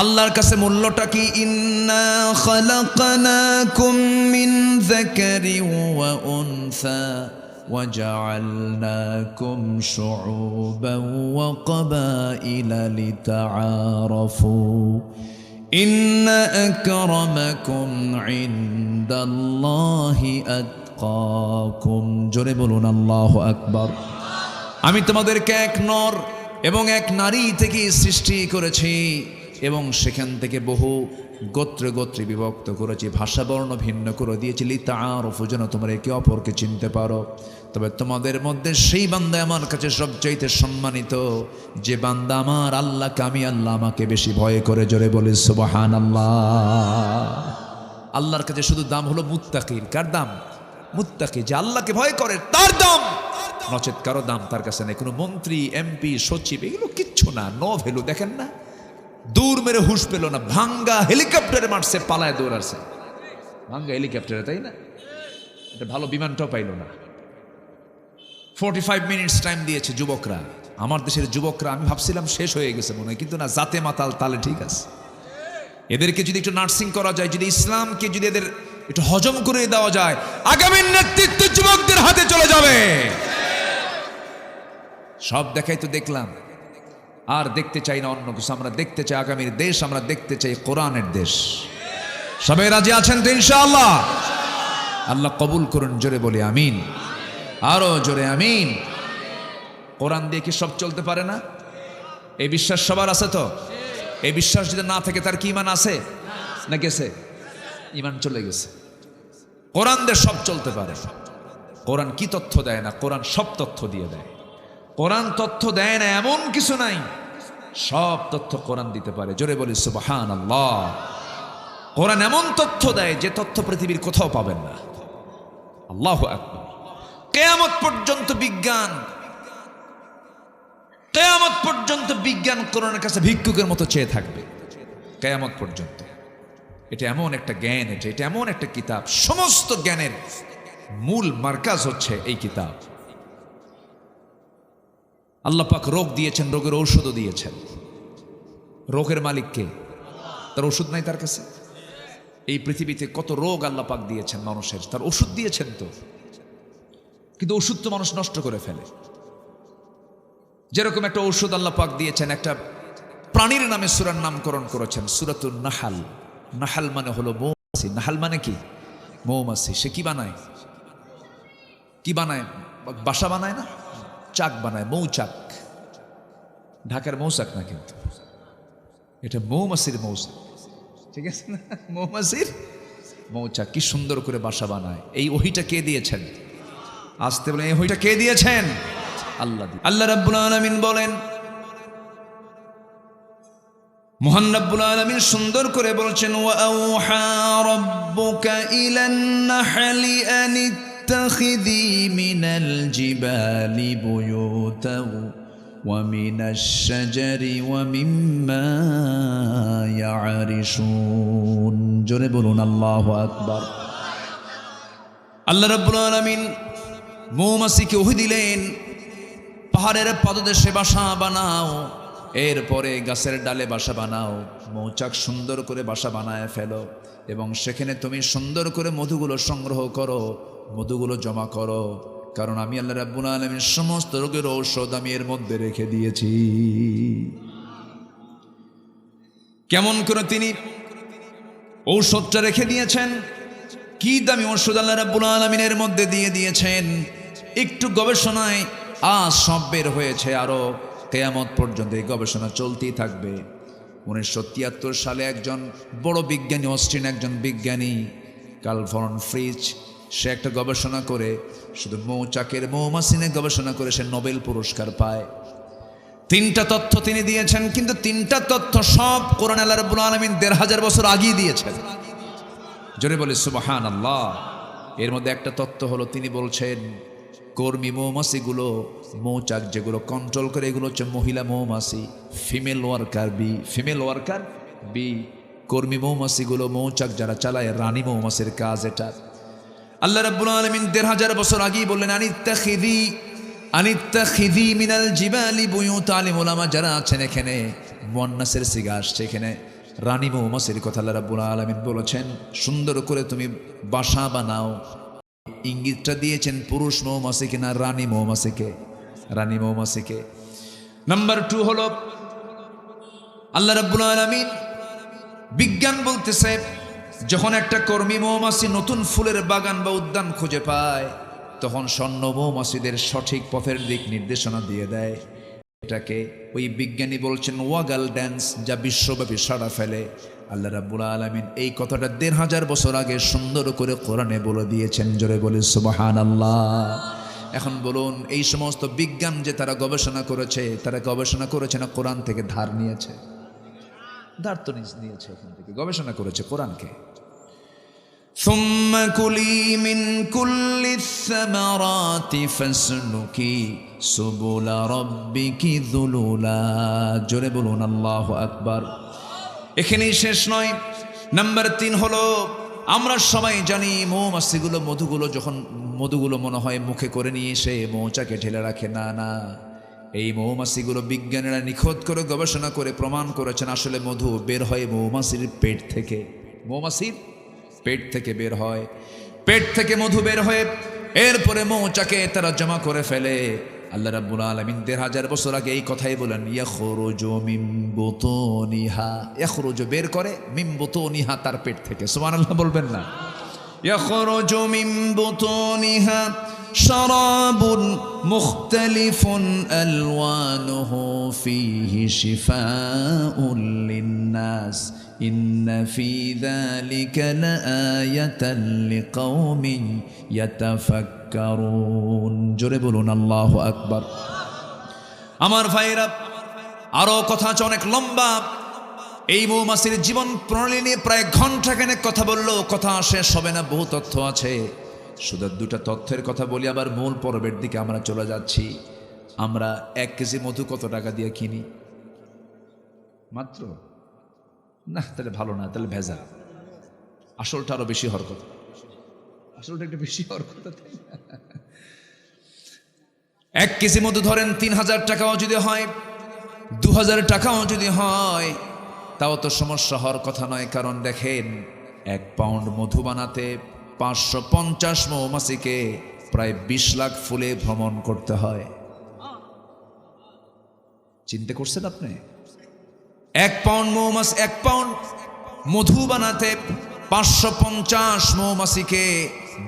A: আল্লাহর কাছে মূল্যটা কি? ইন্না খালাকনাকুম মিন যাকারিন ওয়া উনসা ওয়া জাআলনাকুম শুউবান ওয়া ক্বাবাইলা লিতাআরাফু ইন্না আকরামাকুম ইনদাল্লাহি أتقاكم জোরে বলুন আল্লাহু আকবার। আমি তোমাদেরকে এক নর এবং এক নারী থেকে সৃষ্টি করেছি এবং সেখান থেকে বহু গোত্রে গোত্রে বিভক্ত করেছি, ভাষা বর্ণ ভিন্ন করে দিয়েছি, লিতাআরফু যেন তোমরা একে অপরকে চিনতে পারো। তবে তোমাদের মধ্যে সেই বান্দা আমার কাছে সবচাইতে সম্মানিত যে বান্দা আমার আল্লাহকে, আমি আল্লাহ আমাকে বেশি ভয় করে। জোরে বলি সুবহানাল্লাহ। আল্লাহর কাছে শুধু দাম হলো মুত্তাকির। কার দাম? মুত্তাকি, যে আল্লাহকে ভয় করে তার দাম, নচেত কারো দাম তার কাছে নেই। কোনো মন্ত্রী, এমপি, সচিব এগুলো কিচ্ছু না, নো ভ্যালু। দেখেন না, দূর মেরে হুশ পেল না, ভাঙ্গা হেলিকপ্টারে মারছে, পালায় দৌড়াচ্ছে ভাঙ্গা হেলিকপ্টারে, তাই না? এটা ভালো বিমানটাও পাইল না। 45 মিনিটস টাইম দিয়েছে যুবকরা, আমার দেশের যুবকরা। আমি ভাবছিলাম শেষ হয়ে গেছে মনে হয়, কিন্তু না, জাতে মাতাল তালে ঠিক আছে। এদেরকে যদি একটু নার্সিং করা যায়, যদি ইসলামকে যদি এদের একটু হজম করে দেওয়া যায়, আগামী নেতৃত্ব যুবকদের হাতে চলে যাবে। সব দেখাই তো দেখলাম, আর দেখতে চাই না অন্য কিছু। আমরা দেখতে চাই আগামীর দেশ, আমরা দেখতে চাই কোরআনের দেশ। সবাই রাজি আছেন তো ইনশাআল্লাহ? আল্লাহ কবুল করুন, জোরে বলি আমিন, আরো জোরে আমিন। কোরআন দিয়ে কি সব চলতে পারে না? এই বিশ্বাস সবার আছে তো? এই বিশ্বাস যদি না থাকে তার কি ইমান আছে না গেছে? ইমান চলে গেছে। কোরআন দিয়ে সব চলতে পারে। কোরআন কি তথ্য দেয় না? কোরআন সব তথ্য দিয়ে দেয়। কোরআন তথ্য দেয় না এমন কিছু নাই, সব তথ্য কোরআন দিতে পারে। জোরে বলি সুবহানাল্লাহ। কোরআন এমন তথ্য দেয় যে তথ্য পৃথিবীর কোথাও পাবেন না। আল্লাহু আকবার। কিয়ামত পর্যন্ত বিজ্ঞান, কিয়ামত পর্যন্ত বিজ্ঞান কোরআনের কাছে ভিক্ষুকের মতো চেয়ে থাকবে, কিয়ামত পর্যন্ত। এটা এমন একটা জ্ঞান, এটা এমন একটা কিতাব, সমস্ত জ্ঞানের মূল মার্কাজ হচ্ছে এই কিতাব। আল্লাহ পাক রোগ দিয়েছেন, রোগের ঔষধও দিয়েছেন। রোগের মালিক কে? তার ওষুধ নাই তার কাছে? এই পৃথিবীতে কত রোগ আল্লাহ পাক দিয়েছেন মানুষের, তার ওষুধ দিয়েছেন তো, কিন্তু ওষুধ তো মানুষ নষ্ট করে ফেলে। যেরকম একটা ঔষধ আল্লাহ পাক দিয়েছেন, একটা প্রাণীর নামে সূরার নামকরণ করেছেন, সূরাতুন নাহাল। নাহাল মানে হলো মৌমাছি। নাহাল মানে কি? মৌমাছি। সে কি বানায়? কি বানায়? বাসা বানায় না, চাক বানায়, মৌচাক। ঢাকার মৌচাক না, কিন্তু এটা মৌমাছির মৌচাক, ঠিক আছে না? মৌমাছির মৌচাক। কি সুন্দর করে বাসা বানায়। এই ওহিটা কে দিয়েছেন? আসতে বলে, এই ওহিটা কে দিয়েছেন? আল্লাহ। আল্লাহ রাব্বুল আলামিন বলেন, মহান রাব্বুল আলামিন সুন্দর করে বলছেন, ওয়া আওহা রাব্বুকা ইলান নাহলি আন ইত্তাখিযি মিনাল জিবালি বুয়ুতান ওয়া মিনাশ শাজারি ওয়া মিম্মা ইয়ারিশুন। জোরে বলুন আল্লাহু আকবার। আল্লাহ রাব্বুল আলামিন মৌমাছিকে ওহী দিলেন, পাহাড়ের পাদদেশে বাসা বানাও, এরপরে গাছের ডালে বাসা বানাও, মৌচাক সুন্দর করে বাসা বানায় ফেলো, এবং সেখানে তুমি সুন্দর করে মধুগুলো সংগ্রহ করো, মধুগুলো জমা করো, কারণ আমি আল্লাহ রাব্বুল আলামিন সমস্ত রোগের ঔষধ আমি এর মধ্যে রেখে দিয়েছি। কেমন করে তিনি ঔষধটা রেখে দিয়েছেন? কি দামি ঔষধ আল্লাহ রাব্বুল আলামিন এর মধ্যে দিয়ে দিয়েছেন, একটু গবেষণায় আজ সব বের হয়েছে। আরো কিয়ামত পর্যন্ত এই গবেষণা চলতেই থাকবে। 1973 সালে একজন বড় বিজ্ঞানী, অস্ট্রিয়ান একজন বিজ্ঞানী কার্ল ভন ফ্রিচ, সে একটা গবেষণা করে শুধু মৌচাকের, মৌমাছি নিয়ে গবেষণা করে সে নোবেল পুরস্কার পায়। 3টা তথ্য তিনি দিয়েছেন, কিন্তু 3টা তথ্য সব কোরআন আল্লাহ রাব্বুল আলামিন 1500 বছর আগেই দিয়েছেন। জোরে বলি সুবহানাল্লাহ। এর মধ্যে একটা তথ্য হলো, তিনি বলছেন কর্মী মৌমাছিগুলো, মৌচাক যেগুলো কন্ট্রোল করে, এগুলো হচ্ছে মহিলা মৌমাছি, female worker bee. Female worker bee. কর্মী মৌমাছিগুলো, মৌচাক যারা চালায়, রানী মৌমাছির কাজ এটা। আল্লাহ রাব্বুল আলামিন 1500 বছর আগেই বললেন, আনিত্তাখিযি মিনাল জিবালি বুয়ুতা। আলিম উলামা যারা আছেন এখানে মুয়ান্নাসের সিগা আসছে, এখানে রানী মৌমাছির কথা আল্লাহ রাব্বুল আলামিন বলেছেন, সুন্দর করে তুমি বাসা বানাও। ইঙ্গিতটা দিয়েছেন পুরুষ মৌমাছিকে না রানী মৌমাছিকে? রানী মৌমাছিকে। নাম্বার 2 হলো, আল্লাহ রাব্বুল আলামিন বিজ্ঞান বলতেছে যখন একটা কর্মী মৌমাছি নতুন ফুলের বাগান বা উদ্যান খুঁজে পায়, তখন স্বর্ণ মৌমাছিদের সঠিক পথের দিক নির্দেশনা দিয়ে দেয়। এটাকে ওই বিজ্ঞানী বলছেন ওয়াগাল ড্যান্স, যা বিশ্বব্যাপী সাড়া ফেলে। আল্লাহ রাব্বুল আলামিন এই কথাটা ১৫০০ বছর আগে সুন্দর করে কোরআনে বলে দিয়েছেন। জোরে বলে সুবহানাল্লাহ। এখন বলুন, এই সমস্ত বিজ্ঞান যে তারা গবেষণা করেছে না কোরআন থেকে ধার নিয়েছে? ধার তো নিয়েছে, ওখান থেকে গবেষণা করেছে কোরআনকে। ثم كلي من كل الثمرات فاسلكي سبل ربك ذللا। জোরে বলুন আল্লাহু আকবার। এখানেই শেষ নয়। নাম্বার ৩ হলো, আমরা সবাই জানি মধুগুলো মনে হয় মুখে করে নিয়ে এসে মৌচাকে ঢেলে রাখে। না, এই মৌমাছিগুলো বিজ্ঞানীরা নিখুঁত করে গবেষণা করে প্রমাণ করেছেন আসলে মধু বের হয় মৌমাছির পেট থেকে। মৌমাছির পেট থেকে বের হয়, পেট থেকে মধু বের হয়ে এরপরে মৌচাকে তারা জমা করে ফেলে। আল্লাহ রাব্বুল আলামিন ১৫০০ বছর আগে এই কথাই বলেন, ইয়াখরুজু মিন বুতুনিহা, ইয়াখরুজু বের করে, মিন বুতুনিহা তার পেট থেকে। সুবহানাল্লাহ বলবেন না? ইয়াখরুজু মিন বুতুনিহা শারাবুন মুখতালিফুন আলওয়ানুহু ফীহি শিফাউন লিন্নাস ইন্না ফী যালিকা লাআয়াতান লিকাওমিন ইয়াতাফাক্কারুন। জোরে বলুন আল্লাহু আকবার। আমার ভাইরা, আরো কথা আছে অনেক লম্বা। এই মৌমাছির জীবন প্রণালী নিয়ে প্রায় ঘন্টাখানেক কথা বললেও কথা শেষ হবে না, বহু তথ্য আছে। শুধু 2টা তথ্যের কথা বলি, আবার মূল পর্বের দিকে আমরা চলে যাচ্ছি। আমরা 1 কেজি মধু কত টাকা দিয়ে কিনি? মাত্র না, তাহলে ভালো না, তাহলে ভেজাল। আসলটা আরো বেশি হওয়ার কথা, আসলটা একটু বেশি হওয়ার কথা। 1 কেজি মধু ধরেন ৩০০০ টাকাও যদি হয়, ২০০০ টাকাও যদি হয়, তাও তো সমস্যা হওয়ার কথা নয়। কারণ দেখেন, 1 পাউন্ড মধু বানাতে 550 মৌমাছিকে প্রায় 20 লাখ ফুলে ভ্রমণ করতে হয়। চিন্তা করছেন আপনি? 1 পাউন্ড মধু বানাতে 550 মৌমাছিকে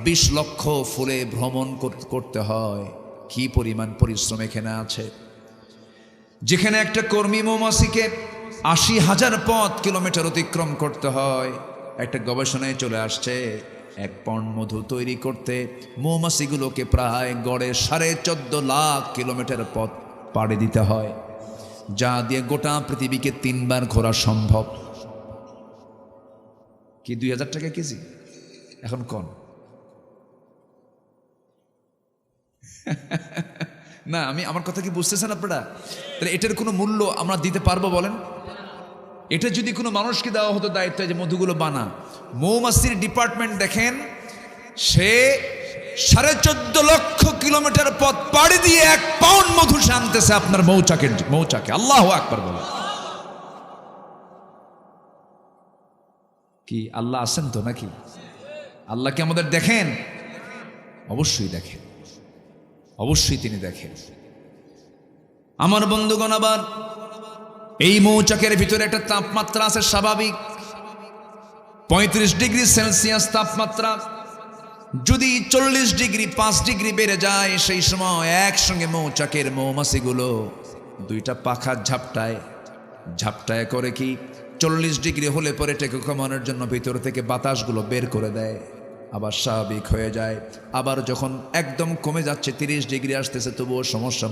A: 20 লক্ষ ফুলে ভ্রমণ করতে হয়। কি পরিমাণ পরিশ্রম এখানে আছে! যেখানে একটা কর্মী মৌমাছিকে ৮০,০০০ কিলোমিটার অতিক্রম করতে হয়, একটা গবেষণায় চলে আসছে 1 পাউন্ড মধু তৈরি করতে মৌমাছিগুলোকে প্রায় গড়ে 14.5 লাখ কিলোমিটার পথ পাড়ি দিতে হয়, যা দিয়ে গোটা পৃথিবীকে 3 বার ঘোরা সম্ভব। কি ২০০০ টাকা কেজি? এখন কোন না, আমার কথা কি বুঝতেছেন আপনারা? তাহলে এটার কোনো মূল্য আমরা দিতে পারবো বলেন? এটা যদি কোনো মানুষকে দেওয়া হতো দায়িত্ব যে মধুগুলো বানা, মৌমাছির ডিপার্টমেন্ট দেখেন, সে 14.5 লক্ষ কিলোমিটার পথ পাড়ি দিয়ে 1 পাউন্ড মধু আনতেছে আপনার মৌচাকে। আল্লাহু আকবার বলে। কি আল্লাহ আছেন তো নাকি? আল্লাহ কি আমাদের দেখেন? অবশ্যই দেখেন, অবশ্যই তিনি দেখেন। আমার বন্ধুগণ, আবার এই মৌচাকের ভিতরে একটা তাপমাত্রা আছে স্বাভাবিক 35 ডিগ্রি সেলসিয়াস তাপমাত্রা। যদি 40 ডিগ্রি 5 ডিগ্রি বেড়ে যায়, সেই সময় একসঙ্গে মৌচাকের মৌমাছিগুলো 2টা পাখা ঝাপটায় করে কি 40 ডিগ্রি হলে পরে টেকে কমানোর জন্য ভিতর থেকে বাতাসগুলো বের করে দেয়, আবার স্বাভাবিক হয়ে যায়। আবার যখন একদম কমে যাচ্ছে, 30 ডিগ্রি আসতেছে, তবুও সমস্যা,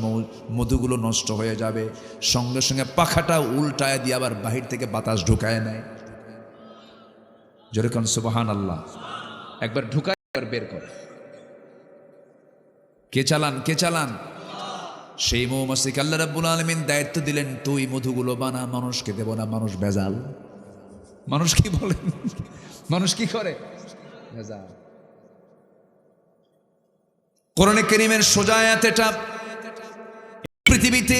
A: মধুগুলো নষ্ট হয়ে যাবে, সঙ্গে সঙ্গে পাখাটা উল্টায় দিয়ে আবার বাহির থেকে বাতাস ঢুকায় নেয়। যেরকম সুবহানাল্লাহ। একবার ঢুকায়, একবার বের করে। কে চালান? সেই মৌমাছিকে আল্লাহ রাব্বুল আলামিন দায়িত্ব দিলেন, তুই মধুগুলো বানা, মানুষকে দেব না, মানুষ ভেজাল। মানুষ কি বলেন? মানুষ কি করে? ভেজাল। কোরআনে কারীমের সোজা আয়াত এটা। পৃথিবীতে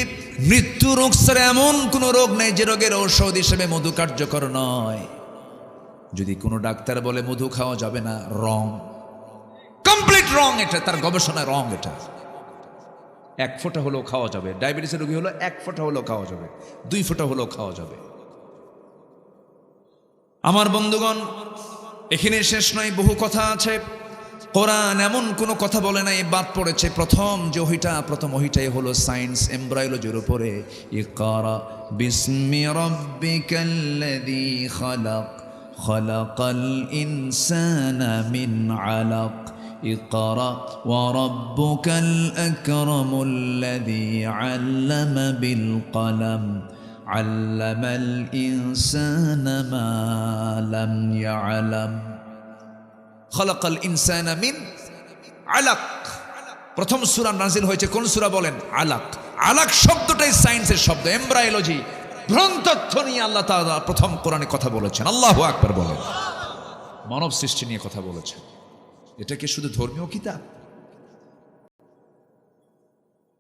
A: মৃত্যু রোগ ছাড়া এমন কোন রোগ নেই যে রোগের ঔষধ হিসেবে মধু কার্যকর নয়। যদি কোনো ডাক্তার বলে মধু খাওয়া যাবে না, রং, কমপ্লিট রং। এটা তার গবেষণায় রং। এটা 1 ফোঁটা হলেও খাওয়া যাবে। ডায়াবেটিসের রোগী হলো 1 ফোঁটা হলেও খাওয়া যাবে, 2 ফোঁটা হলেও খাওয়া যাবে। আমার বন্ধুগণ, এখানে শেষ নয়, বহু কথা আছে। কোরআন এমন কোনো কথা বলে নাই বাদ পড়েছে। প্রথম ওহিটাই হলো সায়েন্স, এমব্রায়োলজির উপরে। ইকরা বিসমি রাব্বিকাল্লাযী খালাক খালাকাল ইনসানা মিন আলাক ইকরা ওয়া রাব্বুকাল আকরামুল্লাযী আল্লামা বিল কলম আল্লামাল ইনসানা মা লাম ইয়ালাম। খালাকাল ইনসানা মিন আলাক। প্রথম সূরা নাজিল হয়েছে কোন সূরা বলেন? আলাক। আলাক শব্দটাই সায়েন্সের শব্দ, এমব্রায়োলজি, ভ্রূণতত্ত্ব নিয়ে আল্লাহ তাআলা প্রথম কোরআনে কথা বলেছেন। আল্লাহু আকবার বলেন। মানব সৃষ্টি নিয়ে কথা বলেছেন। এটা কি শুধু ধর্মীয় কিতাব?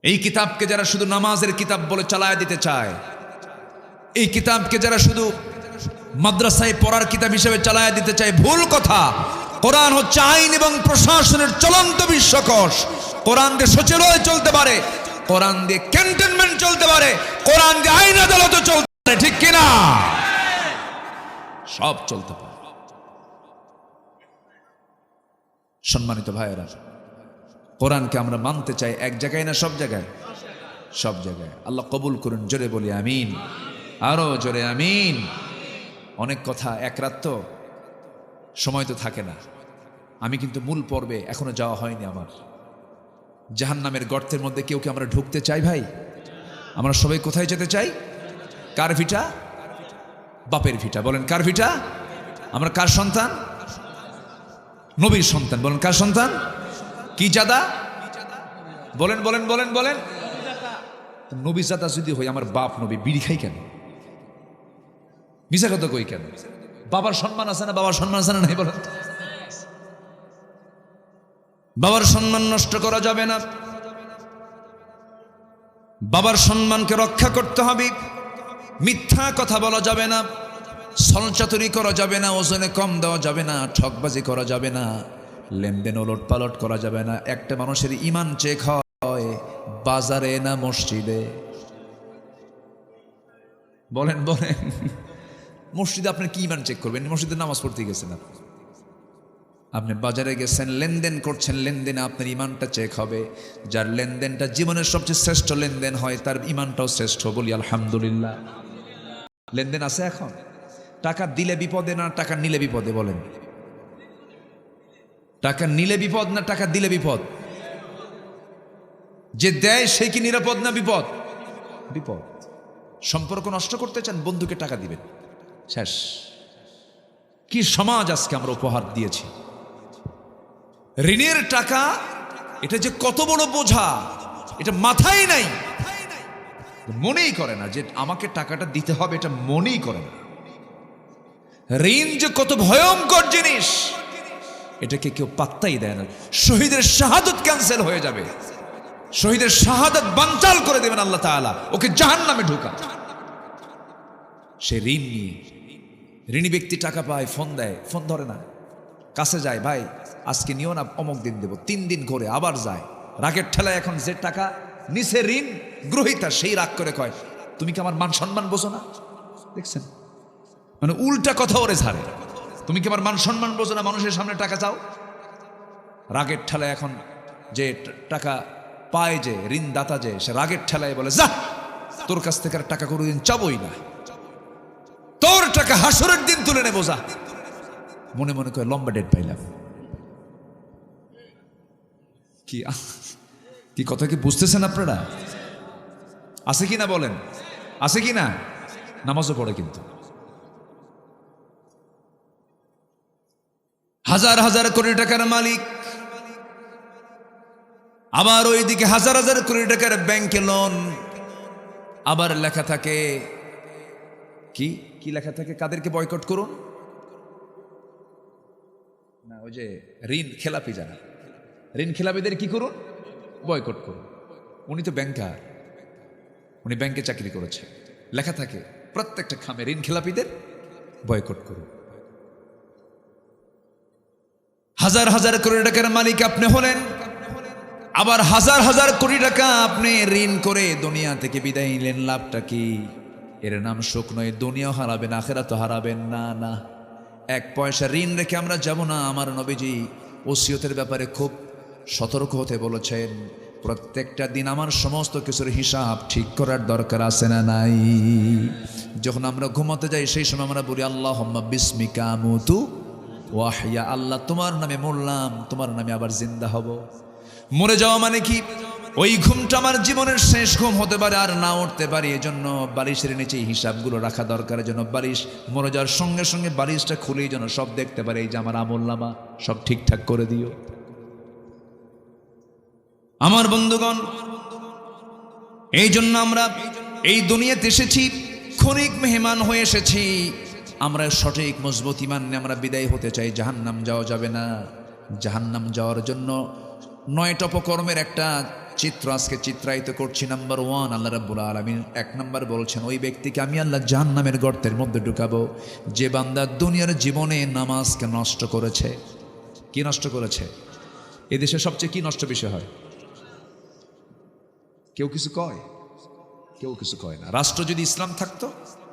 A: এই কিতাবকে যারা শুধু নামাজের কিতাব বলে চালায় দিতে চায়, এই কিতাবকে যারা শুধু মাদ্রাসায় পড়ার কিতাব হিসেবে চালায় দিতে চায়, ভুল কথা। কোরআন হচ্ছে আইন এবং প্রশাসনের চলন্ত বিশ্বকোষ। কোরআন দিয়ে সচিবালয় চলতে পারে, কোরআন দিয়ে ক্যান্টনমেন্ট চলতে পারে, কোরআন দিয়ে আইন আদালত চলতে পারে, ঠিক কিনা? সব চলতে পারে। সম্মানিত ভাইয়েরা, কোরআনকে আমরা মানতে চাই এক জায়গায় না সব জায়গায়? সব জায়গায়। আল্লাহ কবুল করুন। জোরে বলি আমিন, আরো জোরে আমিন। অনেক কথা, এক রাত তো সময় তো থাকে না। আমি কিন্তু মূল পর্বে এখনো যাওয়া হয়নি আমার। জাহান্নামের গর্তের মধ্যে কেউ কি আমরা ঢুকতে চাই ভাই? আমরা সবাই কোথায় যেতে চাই? কার ভিটা? বাপের ভিটা। বলেন কার ভিটা? আমরা কার সন্তান? নবীর সন্তান। বলেন কার সন্তান? কি জাদা? বলেন বলেন বলেন বলেন। নবী জাদা যদি হই, আমার বাপ নবী, বিড়ি খাই কেন? মিশা কথা কই কেন? বাবার সম্মান আছে না? বাবার সম্মান আছে না? নাই বলেন। বাবার সম্মান নষ্ট করা যাবে না। বাবার সম্মানকে রক্ষা করতে হবে। মিথ্যা কথা বলা যাবে না, ছলচাতুরি করা যাবে না, ওজনে কম দেওয়া যাবে না, ঠকবাজি করা যাবে না, লেনদেন ওলট পালট করা যাবে না। একটা মানুষের ঈমান চেক হয় বাজারে না মসজিদে? বলেন বলেন। মসজিদে আপনি কি ঈমান চেক করবেন? মসজিদে নামাজ পড়তে গেছেন আপনি, বাজারে গেছেন, লেনদেন করছেন, লেনদেনে আপনার ঈমানটা চেক হবে। যার লেনদেনটা জীবনের সবচেয়ে শ্রেষ্ঠ লেনদেন হয়, তার ঈমানটাও শ্রেষ্ঠ। বলি আলহামদুলিল্লাহ। লেনদেন আছে এখন? টাকা দিলে বিপদে না টাকা নিলে বিপদে? বলেন। টাকা নিলে বিপদ না টাকা দিলে বিপদ? যে দেয় সে কি নিরাপদ না বিপদ? বিপদ। সম্পর্ক নষ্ট করতে চান, বন্ধুকে টাকা দিবেন, শেষ। কি সমাজ আজকে আমরা উপহার দিয়েছি। ঋণের টাকা, এটা যে কত বড় বোঝা, এটা মাথায় নাই, মনেই করে না যে আমাকে টাকাটা দিতে হবে, এটা মনেই করে না। ঋণ যে কত ভয়ঙ্কর জিনিস, এটাকে কেউ পাত্তাই দেয় না। শহীদের শাহাদত ক্যান্সেল হয়ে যাবে, শহীদের শাহাদত বানচাল করে দেবেন আল্লাহ তাআলা, ওকে জাহান্নামে ঢোকা। সে ঋণ নিয়ে, ঋণী ব্যক্তি টাকা পায়, ফোন দেয়, ফোন ধরে না, কাছে যায়, ভাই আজকে নিও না, অমুক দিন দেব। 3 দিন ঘুরে আবার যায়। রাগের ঠেলায় এখন যে টাকা নিচে ঋণ গ্রহীতা, সেই রাগ করে কয়, তুমি কি আমার মান সম্মান বোঝো না? দেখছেন, মানে উল্টা কথা ওরে ঝাড়ে। তুমি কি আমার মান সম্মান বোঝো না? মানুষের সামনে টাকা চাও। রাগের ঠেলায় এখন যে টাকা পায়, যে ঋণদাতা, যে সে রাগের ঠেলায় বলে, যা, তোর কাছ থেকে আর টাকা কোনোদিন চাবই না, তোর টাকা হাসরের দিন তুলে নেবো, যা। মনে মনে করে লম্বা ডেট পাইলাম। কি কি কথা কি বুঝতেছেন আপনারা? আছে কি না বলেন? আছে কি না? নামাজও পড়ে কিন্তু হাজার হাজার কোটি টাকার মালিক, আবার ওইদিকে হাজার হাজার কোটি টাকার ব্যাংকে লোন। আবার লেখা থাকে কি কি লেখা থাকে? কাদেরকে বয়কট করুন না, ওই যে ঋণ খেলাপি, যারা ঋণ খেলাপিদের কি করুন? বয়কট করুন। উনি তো ব্যাংকার, উনি ব্যাংকে চাকরি করেছে, লেখা থাকে প্রত্যেকটা খামে ঋণ খেলাপিদের বয়কট করুন। হাজার হাজার কোটি টাকার মালিক আপনি হলেন, আবার হাজার হাজার কোটি টাকা আপনি ঋণ করে দুনিয়া থেকে বিদায় নিলেন, লাভটা কি? এর নাম সুখ নয়। দুনিয়াও হারাবেন, আখিরাতও হারাবেন। না না, এক পয়সা ঋণ রেখে আমরা যাব না। আমার নবীজি ওসিয়তের ব্যাপারে খুব সতর্ক হতে বলেছেন। প্রত্যেকটা দিন আমার সমস্ত কিছুর হিসাব ঠিক করার দরকার আছে না নাই? যখন আমরা ঘুমাতে যাই সেই সময় আমরা বলি আল্লাহুম্মা বিসমিকা আমুতু ওয়া আহইয়া, আল্লাহ তোমার নামে মরলাম, তোমার নামে আবার জিন্দা হব। মরে যাওয়া মানে কি? ওই ঘুমটা আমার জীবনের শেষ ঘুম হতে পারে, আর না উঠতে পারি। এজন্য বালিশের নিচে হিসাবগুলো রাখা দরকার। যেন বালিশ মরে যাওয়ার সঙ্গে সঙ্গে বালিশটা খুলেই যেন সব দেখতে পারে, এই যে আমার আমলনামা সব ঠিকঠাক করে দিও। আমার বন্ধুগণ, এই জন্য আমরা এই দুনিয়াতে এসেছি, ক্ষণিক মেহমান হয়ে এসেছি। আমরা সঠিক মজবুত ঈমান নিয়ে আমরা বিদায় হতে চাই। জাহান্নাম যাওয়া যাবে না। জাহান্নাম যাওয়ার জন্য 9টা অপকর্মের একটা চিত্র আজকে চিত্রায়িত করছি। নাম্বার 1, আল্লাহ রাব্বুল আলামিন 1 নাম্বার বলছেন, ওই ব্যক্তিকে আমি আল্লাহ জাহান্নামের গর্তের মধ্যে ঢুকাবো যে বান্দা দুনিয়ার জীবনে নামাজকে নষ্ট করেছে। কি নষ্ট করেছে? এদেশে সবচেয়ে কি নষ্ট বিষয় হয়? কেউ কিছু কয়? কেউ কিছু কয় না। রাষ্ট্র যদি ইসলাম থাকতো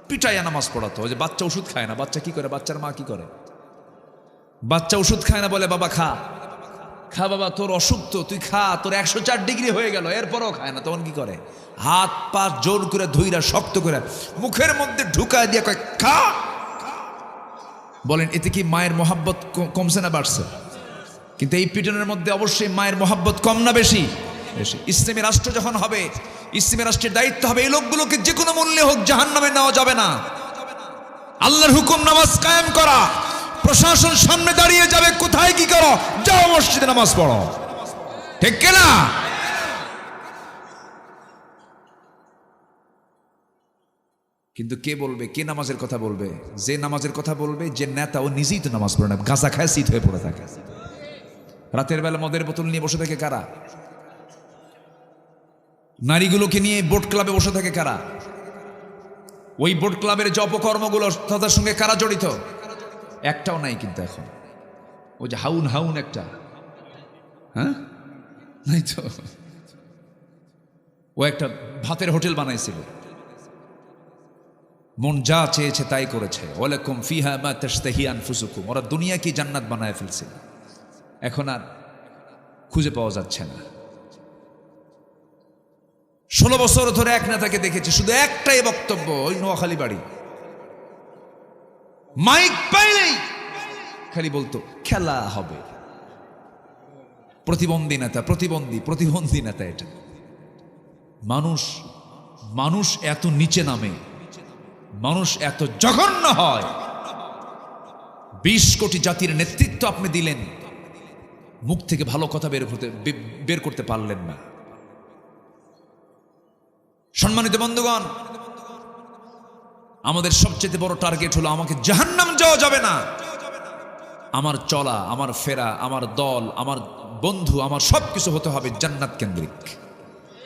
A: পিটাইয়া নামাজ পড়াতো। ওই যে বাচ্চা ওষুধ খায় না, বাচ্চা কি করে? বাচ্চার মা কি করে? বাচ্চা ওষুধ খায় না, বলে বাবা খা, খা বাবা, তোর অসুখ তো, তুই খা, তোর 104 ডিগ্রি হয়ে গেল, এরপরও খায় না। তখন কি করে? হাত পা জোর করে ধুইরা শক্ত করে মুখের মধ্যে ঢুকায় দিয়ে কয় খা। বলেন এতে কি মায়ের মহাব্বত কমছে না বাড়ছে? কিন্তু এই পিটনের মধ্যে অবশ্যই মায়ের মহাব্বত কম না বেশি? বেশি। ইসলামী রাষ্ট্র যখন হবে, ইসলামী রাষ্ট্রের দায়িত্ব হবে এই লোকগুলোকে যে কোনো মূল্যে হোক জাহান্নামে নেওয়া যাবে না। আল্লাহর হুকুম নামাজ কায়েম করা। প্রশাসন সামনে দাঁড়িয়ে যাবে, কোথায় কি করো, যাও মসজিদে নামাজ পড়ো। ঠিক কিনা? কিন্তু কে বলবে? কে নামাজের কথা বলবে? যে নামাজের কথা বলবে যে নেতা, ও নিজেই তো নামাজ পড়ে না, গাঁজা খায় শীত হয়ে পড়ে থাকে। রাতের বেলা মদের বোতল নিয়ে বসে থাকে কারা? নারীগুলোকে নিয়ে বোট ক্লাবে বসে থাকে কারা? ওই বোট ক্লাবের যে অপকর্মগুলো তাদের সঙ্গে কারা জড়িত? একটাও নাই কিন্তু এখন। ওই যে হাউন হাউন একটা, হ্যাঁ নাই তো। ও একটা ভাতের হোটেল বানাইছিল, মন যা চেয়েছে তাই করেছে। ওয়ালাকুম ফিহা মা তাশতাহি আনফুসুকুম, ওরা দুনিয়া কি জান্নাত বানায় ফেলছে। এখন আর খুঁজে পাওয়া যাচ্ছে না। 16 বছর ধরে এক নেতাকে দেখেছি, শুধু একটাই বক্তব্য, ওই নোয়াখালী বাড়ি, মাইক পাইলেই খালি বলতো খেলা হবে। প্রতিবন্ধী নেতা, প্রতিবন্ধী নেতা। এটা মানুষ এত নিচে নামে, মানুষ এত জঘন্য হয়। 20 কোটি জাতির নেতৃত্ব আপনি দিলেন, মুখ থেকে ভালো কথা বের করতে পারলেন না। সম্মানিত বন্ধুগণ, আমাদের সবচেয়ে বড় টার্গেট হলো আমাকে জাহান্নাম যাওয়া যাবে না। আমার চলা, আমার ফেরা, আমার দল, আমার বন্ধু, আমার সবকিছু হতে হবে জান্নাত কেন্দ্রিক।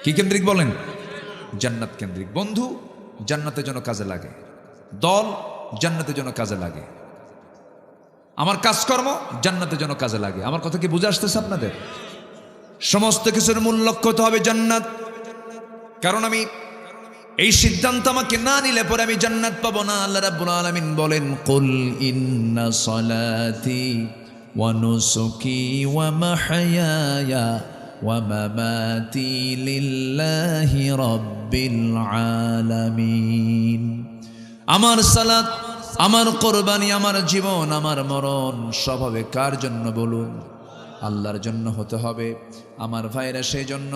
A: কি কেন্দ্রিক বলেন? জান্নাত কেন্দ্রিক। বন্ধু জান্নাতের জন্য কাজে লাগে, দল জান্নাতের জন্য কাজে লাগে, আমার কাজকর্ম জান্নাতের জন্য কাজে লাগে। আমার কথা কি বুঝে আসতেছে আপনাদের? সমস্ত কিছুর মূল লক্ষ্য হতে হবে জান্নাত। কারণ আমি এই সিদ্ধান্ত আমাকে না নিলে পরে আমি জান্নাত পাবো না। আল্লাহ রাব্বুল আলামিন বলেন, কুল ইন্না সলাতি ওয়া নুসুকি ওয়া মাহইয়ায়া ওয়া মামাতি লিল্লাহি রাব্বিল আলামিন। আমার সালাত, আমার কোরবানি, আমার জীবন, আমার মরণ সব হবে কার জন্য বলুন? আল্লাহর জন্য হতে হবে। আমার ভাইরা সেই জন্য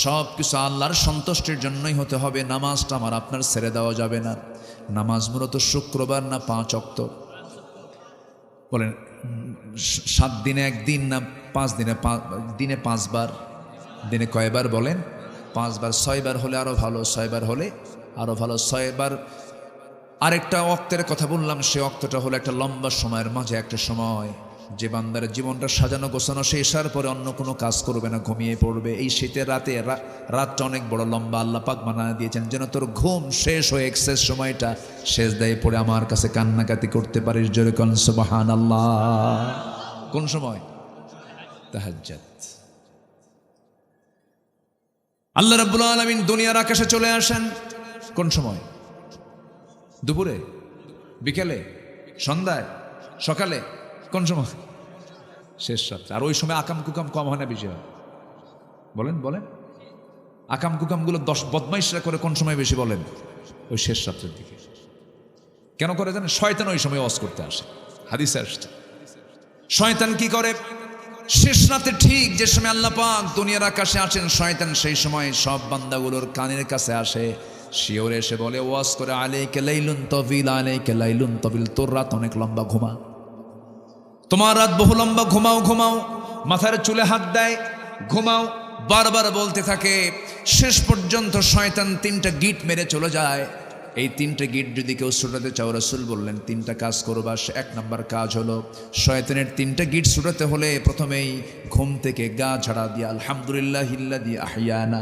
A: সব কিছু আল্লাহর সন্তুষ্টির জন্যই হতে হবে। নামাজটা আমার আপনার ছেড়ে দেওয়া যাবে না। নামাজ মূলত শুক্রবার না 5 ওয়াক্ত? বলেন 7 দিনে 1 দিন না 5 দিনে? দিনে 5 বার। দিনে কয়বার বলেন? 5 বার। 6 বার হলে আরো ভালো, 6 বার হলে আরো ভালো। 6 বার। আরেকটা ওয়াক্তের কথা বললাম, সে ওয়াক্তটা হলো একটা লম্বা সময়ের মাঝে একটা সময়, যে বান্দার জীবনটা সাজানো গোছানো শেষার পরে অন্য কোনো কাজ করবে না, ঘুমিয়ে পড়বে। এই শীতের রাতে, রাতটা অনেক বড় লম্বা, আল্লাহ পাক বানিয়ে দিয়েছেন যেন তোর ঘুম শেষ হয়ে এক্সেস সময়টা সেজদায় পড়ে আমার কাছে কান্নাকাটি করতে পারিস। জোরে কোন সুবহানাল্লাহ। কোন সময়? তাহাজ্জুদ। আল্লাহ রাব্বুল আলামিন দুনিয়ার আকাশে চলে আসেন কোন সময়? দুপুরে, বিকেলে, সন্ধ্যায়? সকালে কোন সময়? শেষ রাত্রে। আর ওই সময় আকাম কুকাম কম হয় না বেশি হয়? বলেন বলেন। আকাম কুকামগুলো 10 বদমাইশরা করে কোন সময় বেশি বলেন? ওই শেষ রাত্রের দিকে। কেন করে জানেন? শয়তান ওই সময় ওয়াজ করতে আসে, হাদিসে আসছে। শয়তান কি করে? শেষ রাতে ঠিক যে সময় আল্লাহ পাক দুনিয়ার আকাশে আসেন, শয়তান সেই সময় সব বান্দাগুলোর কানের কাছে আসে, শিওরে এসে বলে, ওয়াজ করে, আলাইকা লাইলুন তাবিল, আলাইকা লাইলুন তাবিল, তোর রাত অনেক লম্বা, ঘুমা, তোমার রাত বহু লম্বা, ঘুমাও ঘুমাও। মাথার চুলে হাত দেয়, ঘুমাও, বারবার বলতে থাকে। শেষ পর্যন্ত শয়তান 3টা গিট মেরে চলে যায়। এই 3টে গিট যদি কেউ ছুটাতে চাও, রাসূল বললেন 3টা কাজ করবা। 1 নাম্বার কাজ হলো, শয়তানের 3টা গিট ছুটাতে হলে প্রথমেই ঘুম থেকে গা ঝাড়া দিয়া আলহামদুলিল্লাহিল্লাযী আহইয়ানা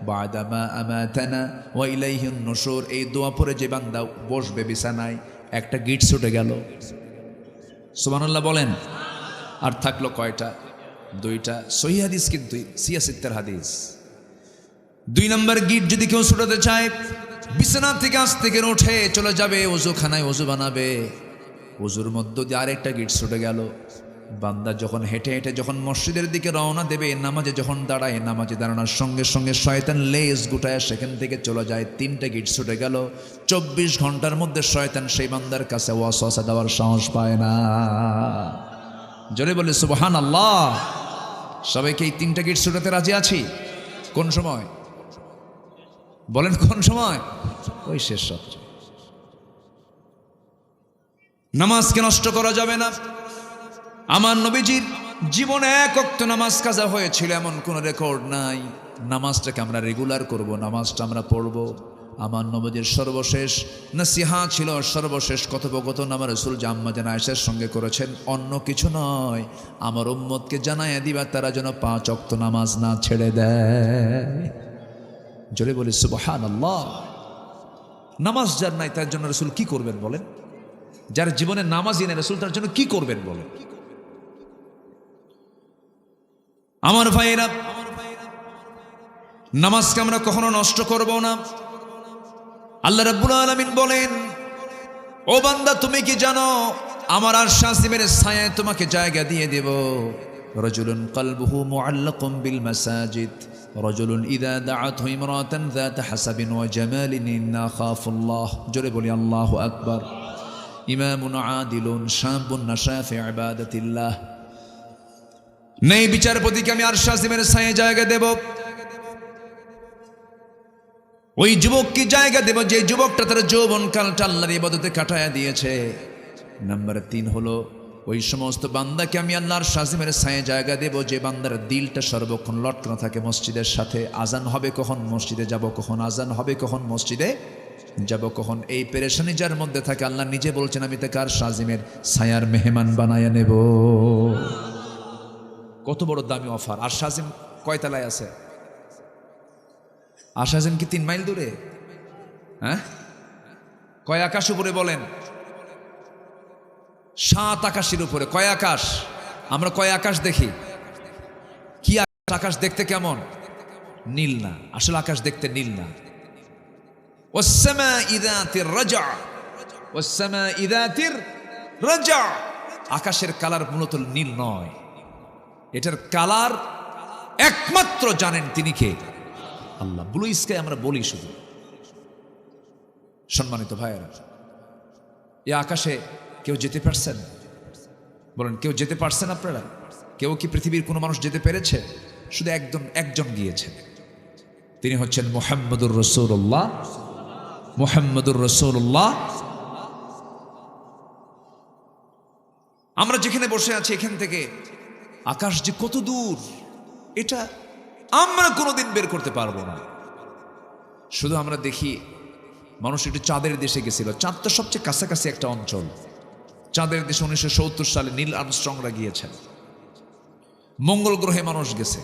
A: বা'দা মা আমাতানা ওয়া ইলাইহিন নুশুর, এই দোয়া পড়ে যে বান্দা বসবে বিছানায়, একটা গিট ছুটে গেল। সুবহানাল্লাহ বলেন। আর থাকলো কয়টা? 2টা। সহিহ হাদিস, কিন্তু সিয়াসিত্তের হাদিস। 2 নম্বর গিট যদি কেউ ছুটাতে চায়, বিছানা থেকে আস্তে করে উঠে চলে যাবে ওযুখানায়, ওযু বানাবে। ওযুর মধ্য দিয়ে আরেকটা গিট ছুটে গেল। বান্দা যখন হেঁটে হেঁটে যখন মসজিদের দিকে রওনা দেবে, নামাজে যখন দাঁড়ায়, নামাজে দাঁড়ানোর সঙ্গে সঙ্গে শয়তান লেজ গুটায় সেখান থেকে চলে যায়। 3টা গিট ছুটে গেল। 24 ঘন্টার মধ্যে শয়তান সেই বান্দার কাছে ওয়াসওয়াসা দেওয়ার সাহস পায় না। জোরে বলে সুবহানাল্লাহ। সবাইকে এই 3টা গিট ছুটাতে রাজি আছি? কোন সময় বলেন? কোন সময়? ওই শেষ রাত্রে। নামাজকে নষ্ট করা যাবে না। আমার নবীজির জীবনে 1 ওয়াক্ত নামাজ কাজা হয়েছিল এমন কোন রেকর্ড নাই। নামাজটাকে আমরা রেগুলার করব, নামাজটা আমরা পড়ব। আমার নবীজির সর্বশেষ নসিহা ছিল, সর্বশেষ কথোপকথন আমার রাসূল আম্মা জান আয়েশার সঙ্গে করেছেন, অন্য কিছু নয়, আমার উম্মতকে জানাইয়া দিবা তারা যেন 5 ওয়াক্ত নামাজ না ছেড়ে দেয়। জোরে বলি সুবহানাল্লাহ। নামাজ যার নাই তার জন্য রাসূল কি করবেন বলেন? যার জীবনে নামাজই নেই, রাসূল তার জন্য কি করবেন বলেন? আমার ভাইয়েরা, নামাজকে আমরা কখনো নষ্ট করব না। আল্লাহ রাব্বুল আলামিন বলেন, ও বান্দা তুমি কি জানো আমার আরশ আসিমের ছায়ায় তোমাকে জায়গা দিয়ে দেব। রাজুলুন কলবুহু মুআল্লাকুম বিল মাসাজিদ, রাজুলুন ইযা দাআতহু ইমরাতান যাত হাসাবিন ওয়া জামালিন ইন্না খাফুল্লাহ। জোরে বলি আল্লাহু আকবার। ইমামুন আদিলুন শাবুন নাশা ফি ইবাদাতিল্লাহ। নেই বিচারপতিকে আমি আরশ আসিমের ছায়ায় জায়গা দেব। ওই যুবককে জায়গা দেব যে যুবকটা তার যৌবনকালটা আল্লাহর ইবাদতে কাটায়া দিয়েছে। নাম্বার 3 হলো, ওই সমস্ত বান্দাকে আমি আল্লাহর শাসিমের ছায়ায় জায়গা দেব যে বান্দার দিলটা সর্বক্ষণ লটকানো থাকে মসজিদের সাথে। আজান হবে কখন, মসজিদে যাব কখন, আজান হবে কখন, মসজিদে যাব কখন, এই পেরেশানি যার মধ্যে থাকে, আল্লাহ নিজে বলছেন আমি তাকে আর শাসিমের ছায়ার মেহমান বানায়া নেব। কত বড় দামি অফার! আর শাসিম কয় তলায় আছে? আর শাসিম কি 3 মাইল দূরে? হ্যাঁ, কয় আকাশ উপরে বলেন? 7 আকাশের উপরে। কয় আকাশ? আমরা কয় আকাশ দেখি? কি আকাশ দেখতে কেমন? নীল না, আসলে আকাশ দেখতে নীল না। ওয়াস-সামা'i যাতির রাজা, ওয়াস-সামা'i যাতির রাজা। আকাশের কালার মূলত নীল নয়, এটার কালার একমাত্র জানেন তিনি কে? আল্লাহ। ব্লু স্কাই আমরা বলি শুধু। সম্মানিত ভাইয়েরা, এই আকাশে কেউ যেতে পারছেন? বলেন, কেউ যেতে পারছেন আপনারা? কেউ কি পৃথিবীর কোনো মানুষ যেতে পেরেছে? শুধু একজন গিয়েছেন, তিনি হচ্ছেন মুহাম্মদুর রাসূলুল্লাহ। মুহাম্মদুর রাসূলুল্লাহ। আমরা যেখানে বসে আছি এখান থেকে আকাশ যে কত দূর, এটা আমরা কোনোদিন বের করতে পারবো না। শুধু আমরা দেখি মানুষ একটু চাঁদের দেশে গেছিল। চাঁদ তো সবচেয়ে কাছাকাছি একটা অঞ্চল। চাঁদের দেশে 1970 সালে নীল আর্মস্ট্রংরা গিয়েছেন। মঙ্গল গ্রহে মানুষ গেছে।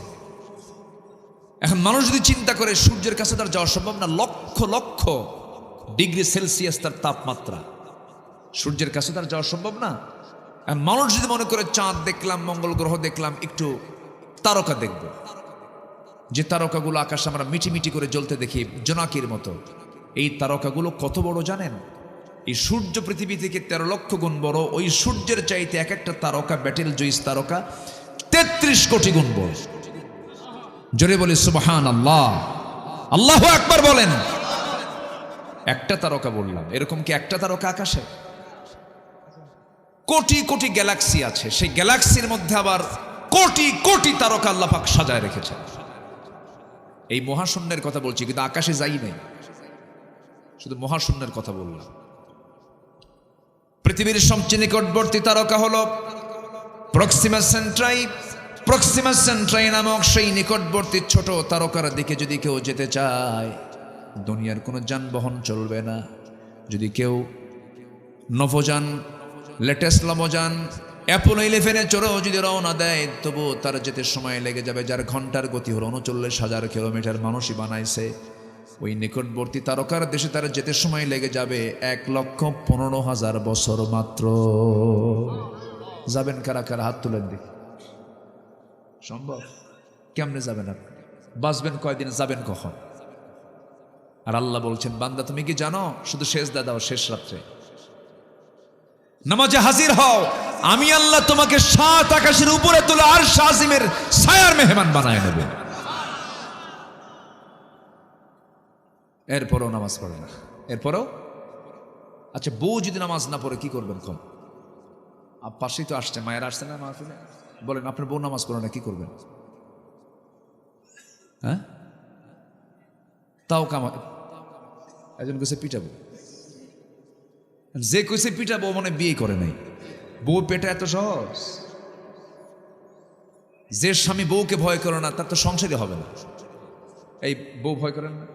A: এখন মানুষ যদি চিন্তা করে সূর্যের কাছে তার যাওয়া সম্ভব না, লক্ষ লক্ষ ডিগ্রি সেলসিয়াস তার তাপমাত্রা, সূর্যের কাছে তার যাওয়া সম্ভব না। এখন মানুষ যদি মনে করে চাঁদ দেখলাম, মঙ্গল গ্রহ দেখলাম, একটু তারকা দেখব, যে তারকাগুলো আকাশে আমরা মিটি মিটি করে জ্বলতে দেখি জোনাকির মতো, এই তারকাগুলো কত বড় জানেন? এই সূর্য পৃথিবী থেকে 13 লক্ষ গুণ বড়। ওই সূর্যের চাইতে এক একটা তারকা, ব্যাটেল জয়িস তারকা 33 কোটি গুণ বড়। জোরে বলি সুবহানাল্লাহ, আল্লাহু আকবার বলেন। একটা তারকা বললাম, এরকম কি একটা তারকা আকাশে? কোটি কোটি গ্যালাক্সি আছে, সেই গ্যালাক্সির মধ্যে আবার কোটি কোটি তারকা আল্লাহ পাক সাজায় রেখেছেন। এই মহাশূন্যের কথা বলছি, কিন্তু আকাশে যাই নাই, শুধু মহাশূন্যের কথা বললাম। পৃথিবীর সবচেয়ে নিকটবর্তী তারকা হলো প্রক্সিমা সেন্ট্রাই। প্রক্সিমা সেন্ট্রাই নামক সেই নিকটবর্তী ছোট তারকার দিকে যদি কেউ যেতে চায়, দুনিয়ার কোনো যানবাহন চলবে না। যদি কেউ নভোযান, লেটেস্ট নভোযান অ্যাপোলো 11-এ চড়েও যদি রওনা দেয়, তবু তার যেতে সময় লেগে যাবে, যার ঘন্টার গতি হলো 39,000 কিলোমিটার। মানুষই বানাইছে। ওই নিকটবর্তী তারকার দেশে তার যেতে সময় লেগে যাবে 1,15,000 বছর মাত্র। যাবেন কারা কারা? হাত তুলেন দেখি। সম্ভব? কেমনে যাবেন আপনি? বাঁচবেন কয়দিন? যাবেন কখন? আর আল্লাহ বলছেন, বান্দা তুমি কি জানো? শুধু সেজদা দাও শেষ রাত্রে, নামাজে হাজির হও, আমি আল্লাহ তোমাকে 7 আকাশের উপরে তুলে আরশ আজিমের ছায়ার মেহমান বানায় নেব। এরপরও নামাজ পড়ে না। এরপরও আচ্ছা, বউ যদি নামাজ না পড়ে কি করবেন? কম পাশেই তো আসছে, মায়ের আসছে না মাহফিলে, বলেন আপনার বউ নামাজ পড়ে না, কি করবেন? হ্যাঁ, তাও কামা একজন কইছে পিটাবো, যে কইছে পিটাবো মনে বিয়ে করে নাই। বউ পেটা এত সহজ? যে স্বামী বউকে ভয় করে না, তার তো সংসারই হবে না। এই বউ ভয় করেন না?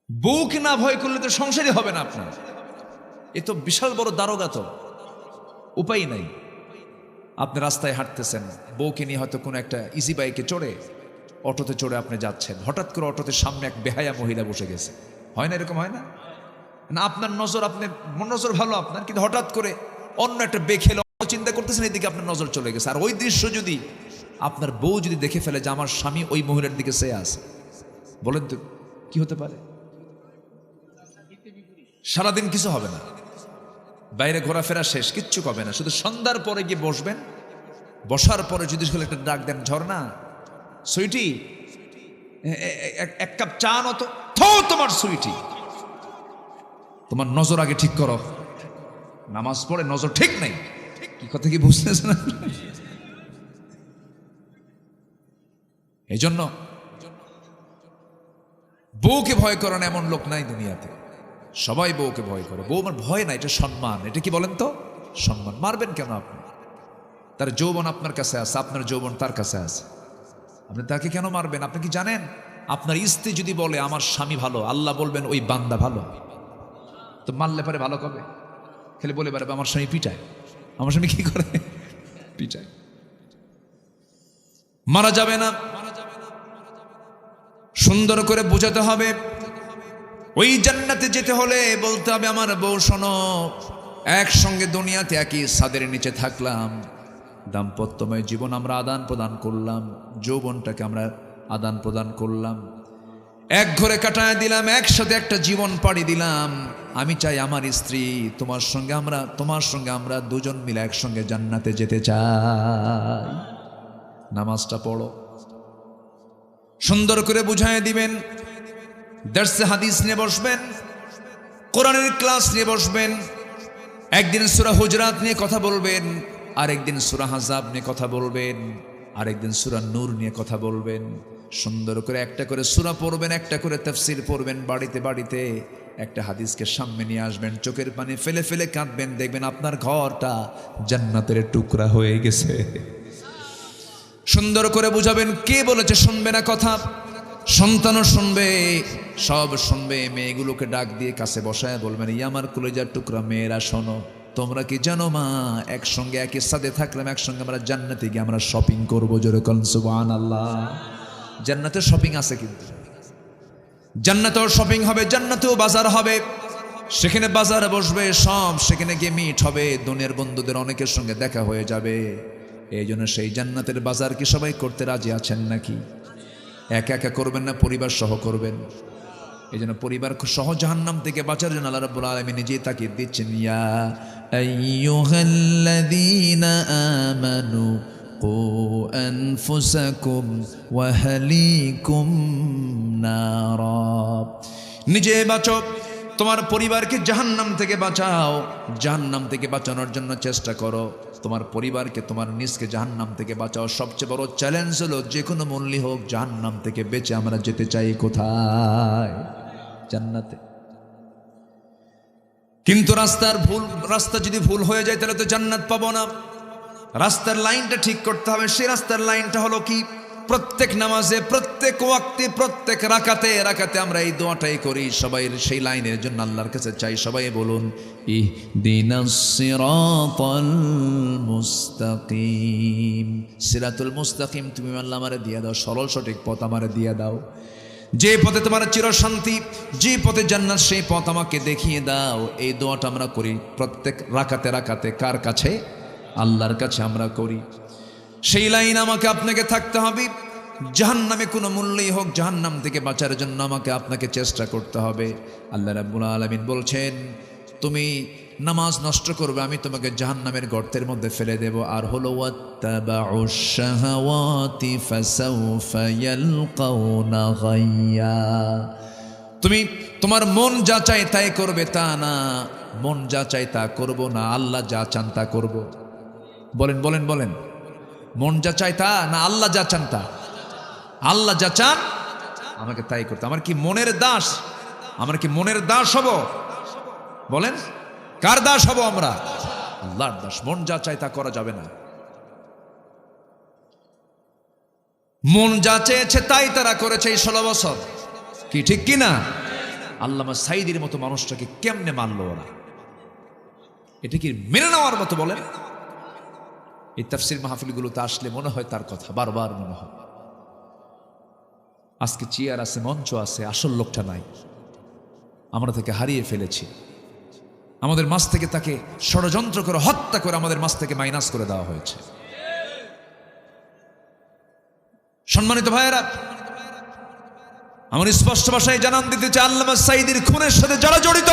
A: বউকে না ভয় করলে তো সংসারই হবে না আপনার। এ তো বিশাল বড় দারোগা, তো উপায় নাই। আপনি রাস্তায় হাঁটতেছেন, বউকে নিয়ে হয়তো কোনো একটা ইজি বাইকে চড়ে, অটোতে চড়ে আপনি যাচ্ছেন, হঠাৎ করে অটোতে সামনে এক বেহায়া মহিলা বসে গেছে। হয় না এরকম? হয় না? না আপনার নজর, আপনার নজর ভালো আপনার, কিন্তু হঠাৎ করে অন্য একটা বেখেল চিন্তা করতেছেন, এদিকে আপনার নজর চলে গেছে। আর ওই দৃশ্য যদি আপনার বউ যদি দেখে ফেলে যে আমার স্বামী ওই মহিলার দিকে চেয়ে আছে, বলেন তো কি হতে পারে? সারাদিন কিছু হবে না, বাইরে ঘোরাফেরা শেষ, কিচ্ছু হবে না। শুধু সন্ধ্যার পরে গিয়ে বসবেন, বসার পরে যদি একটা ডাক দেন, ঝর্ণা সুইটি এক কাপ চা নত, তোমার সুইটি, তোমার নজর আগে ঠিক করো। নামাজ পড়ে নজর ঠিক নাই, কি কথা কি বুঝতেছেন? এই জন্য বউকে ভয় করেন এমন লোক নাই দুনিয়াতে। সবাই বউকে ভয় করে। বউ আমার ভয় না, এটা সম্মান। এটা কি বলেন তো? সম্মান। মারবেন কেন আপনি? তার যৌবন আপনার কাছে আছে, আপনার যৌবন তার কাছে আছে, আপনি তাকে কেন মারবেন? আপনি কি জানেন, আপনার স্ত্রী যদি বলে আমার স্বামী ভালো, আল্লাহ বলবেন ওই বান্দা ভালো, তো মারলে পারে ভালো কবে? খালি বলে পারবে আমার স্বামী পিটায়। আমার স্বামী কি করে? পিটায়। মারা যাবে না, সুন্দর করে বোঝাতে হবে। ওই জান্নাতে যেতে হলে বলতে হবে, আমার বউ শোনো, একসঙ্গে দুনিয়াতে একই ছাদের নিচে থাকলাম, দাম্পত্যময় জীবন আমরা আদান প্রদান করলাম, যৌবনটাকে আমরা আদান প্রদান করলাম, এক ঘরে কাটায় দিলাম, একসাথে একটা জীবন পাড়ি দিলাম। আমি চাই আমার স্ত্রী তোমার সঙ্গে আমরা দুজন মিলে একসঙ্গে জান্নাতে যেতে চাই। নামাজটা পড়ো, সুন্দর করে বুঝায় দিবেন, দর্সে হাদিস নিয়ে বসবেন, কোরআনের ক্লাস নিয়ে বসবেন। একদিন সূরা হুজরাত নিয়ে কথা বলবেন, আরেকদিন সূরা আহজাব নিয়ে কথা বলবেন, আরেকদিন সূরা নূর নিয়ে কথা বলবেন। সুন্দর করে একটা করে সূরা পড়বেন, একটা করে তাফসীর পড়বেন। বাড়িতে বাড়িতে একটা হাদিসকে সামনে নিয়ে আসবেন, চোখের পানি ফেলে ফেলে কাঁদবেন, দেখবেন আপনার ঘরটা জান্নাতের টুকরা হয়ে গেছে। সুন্দর করে বুঝাবেন, কে বলেছে শুনবে না কথা? সন্তানও শুনবে, সব শুনবে। মেয়েগুলোকে ডাক দিয়ে কাছে বসায় বলবেন, এই আমার কলেজার টুকরা মেয়েরা শোনো, তোমরা কি জানো মা, একসঙ্গে একই সাথে থাকলাম, একসঙ্গে আমরা জান্নাতে গিয়ে আমরা শপিং করবো। জোরে কোন সুবহানাল্লাহ। জান্নাতে শপিং আছে, কিন্তু জান্নাতেও শপিং হবে, জান্নাতেও বাজার হবে। সেখানে বাজারে বসবে সব, সেখানে গিয়ে মিট হবে, দুনিয়ার বন্ধুদের অনেকের সঙ্গে দেখা হয়ে যাবে। এই জন্য সেই জান্নাতের বাজার কি সবাই করতে রাজি আছেন নাকি? একা একা করবেন না, পরিবার সহ করবেন। এই জন্য পরিবার সহ জাহান্নাম থেকে বাঁচার জন্য আল্লাহ রাব্বুল আলামিন নিজেই তাকিদ দিচ্ছেন, ইয়া আইয়ুহাল্লাযীনা আমানু কু আনফুসাকুম ওয়া আহলিকুম নারা। নিজে বাঁচো, তোমার পরিবারকে জাহান্নাম থেকে বাঁচাও। জাহান্নাম থেকে বাঁচানোর জন্য চেষ্টা করো, তোমার পরিবারকে, তোমার নিজকে জাহান্নাম থেকে বাঁচাও। সবচেয়ে বড় চ্যালেঞ্জ হলো যে কোনো মূল্যে হোক জাহান্নাম থেকে বেঁচে আমরা যেতে চাই কোথায়? জান্নাতে। কিন্তু রাস্তা যদি ভুল হয়ে যায় তাহলে তো জান্নাত পাবো না। রাস্তার লাইনটা ঠিক করতে হবে। সেই রাস্তার লাইনটা হলো কি? প্রত্যেক নামাজে, প্রত্যেক ওয়াক্তে, প্রত্যেক রাকাতে আমরা এই দোয়াটাই করি। সবাই সেই লাইনের জন্য আল্লাহর কাছে চাই। সবাই বলুন, ইহদিনাস সিরাতাল মুস্তাকিম। সিরাতুল মুস্তাকিম তুমি আল্লাহ আমারে দিয়ে দাও, সরল সঠিক পথ আমারে দিয়ে দাও। যে পথে তোমার চিরশান্তি, যে পথে জান্নাত, সেই পথ আমাকে দেখিয়ে দাও। এই দোয়াটা আমরা করি প্রত্যেক রাকাতে। কার কাছে? আল্লাহর কাছে আমরা করি। সেই লাইন আমাকে আপনাকে থাকতে হবে। জাহান্নামে কোনো মূল্যেই হোক জাহান্নাম থেকে বাঁচার জন্য আমাকে আপনাকে চেষ্টা করতে হবে। আল্লাহ রাব্বুল আলামিন বলছেন, তুমি নামাজ নষ্ট করবে, আমি তোমাকে জাহান্নামের গর্তের মধ্যে ফেলে দেব। আর হলো ওয়াত্তাবাউশ শাহাওয়াতি ফাসাউফা ইয়ালকাউনা গাইয়া। তুমি তোমার মন যা চায় তাই করবে, তা না। মন যা চায় তা করব না, আল্লাহ যা চান তা করব। বলেন বলেন বলেন, মন যা চায় তা না, আল্লাহ যা চান তা? আল্লাহ যা চান আমাকে তাই করতে। আমার কি মনের দাস? আমরা কি মনের দাস হব? বলেন, কার দাস হব আমরা? আল্লাহর দাস। মন যা চায় তা করা যাবে না। মন যা চেয়েছে তাই তারা করেছে এই 16 বছর। কি ঠিক কি না? আল্লামা সাইদির মতো মানুষটাকে কেমনে মানলো ওরা? এটা কি মেনে নেওয়ার মতো? বলেন। এই তাফসীর মাহফিলগুলোতে আসলে মনে হয় তার কথা, বারবার মনে হয়। আজকে চেয়ার আছে, মঞ্চ আছে, আসল লোকটা নাই। আমরা তাকে হারিয়ে ফেলেছি। আমাদের মাঝ থেকে তাকে ষড়যন্ত্র করে হত্যা করে আমাদের মাঝ থেকে মাইনাস করে দেওয়া হয়েছে। সম্মানিত ভাইয়েরা, আমার স্পষ্ট ভাষায় জানান দিতে চাই, আল্লামা সাইদির খুনের সাথে যারা জড়িত,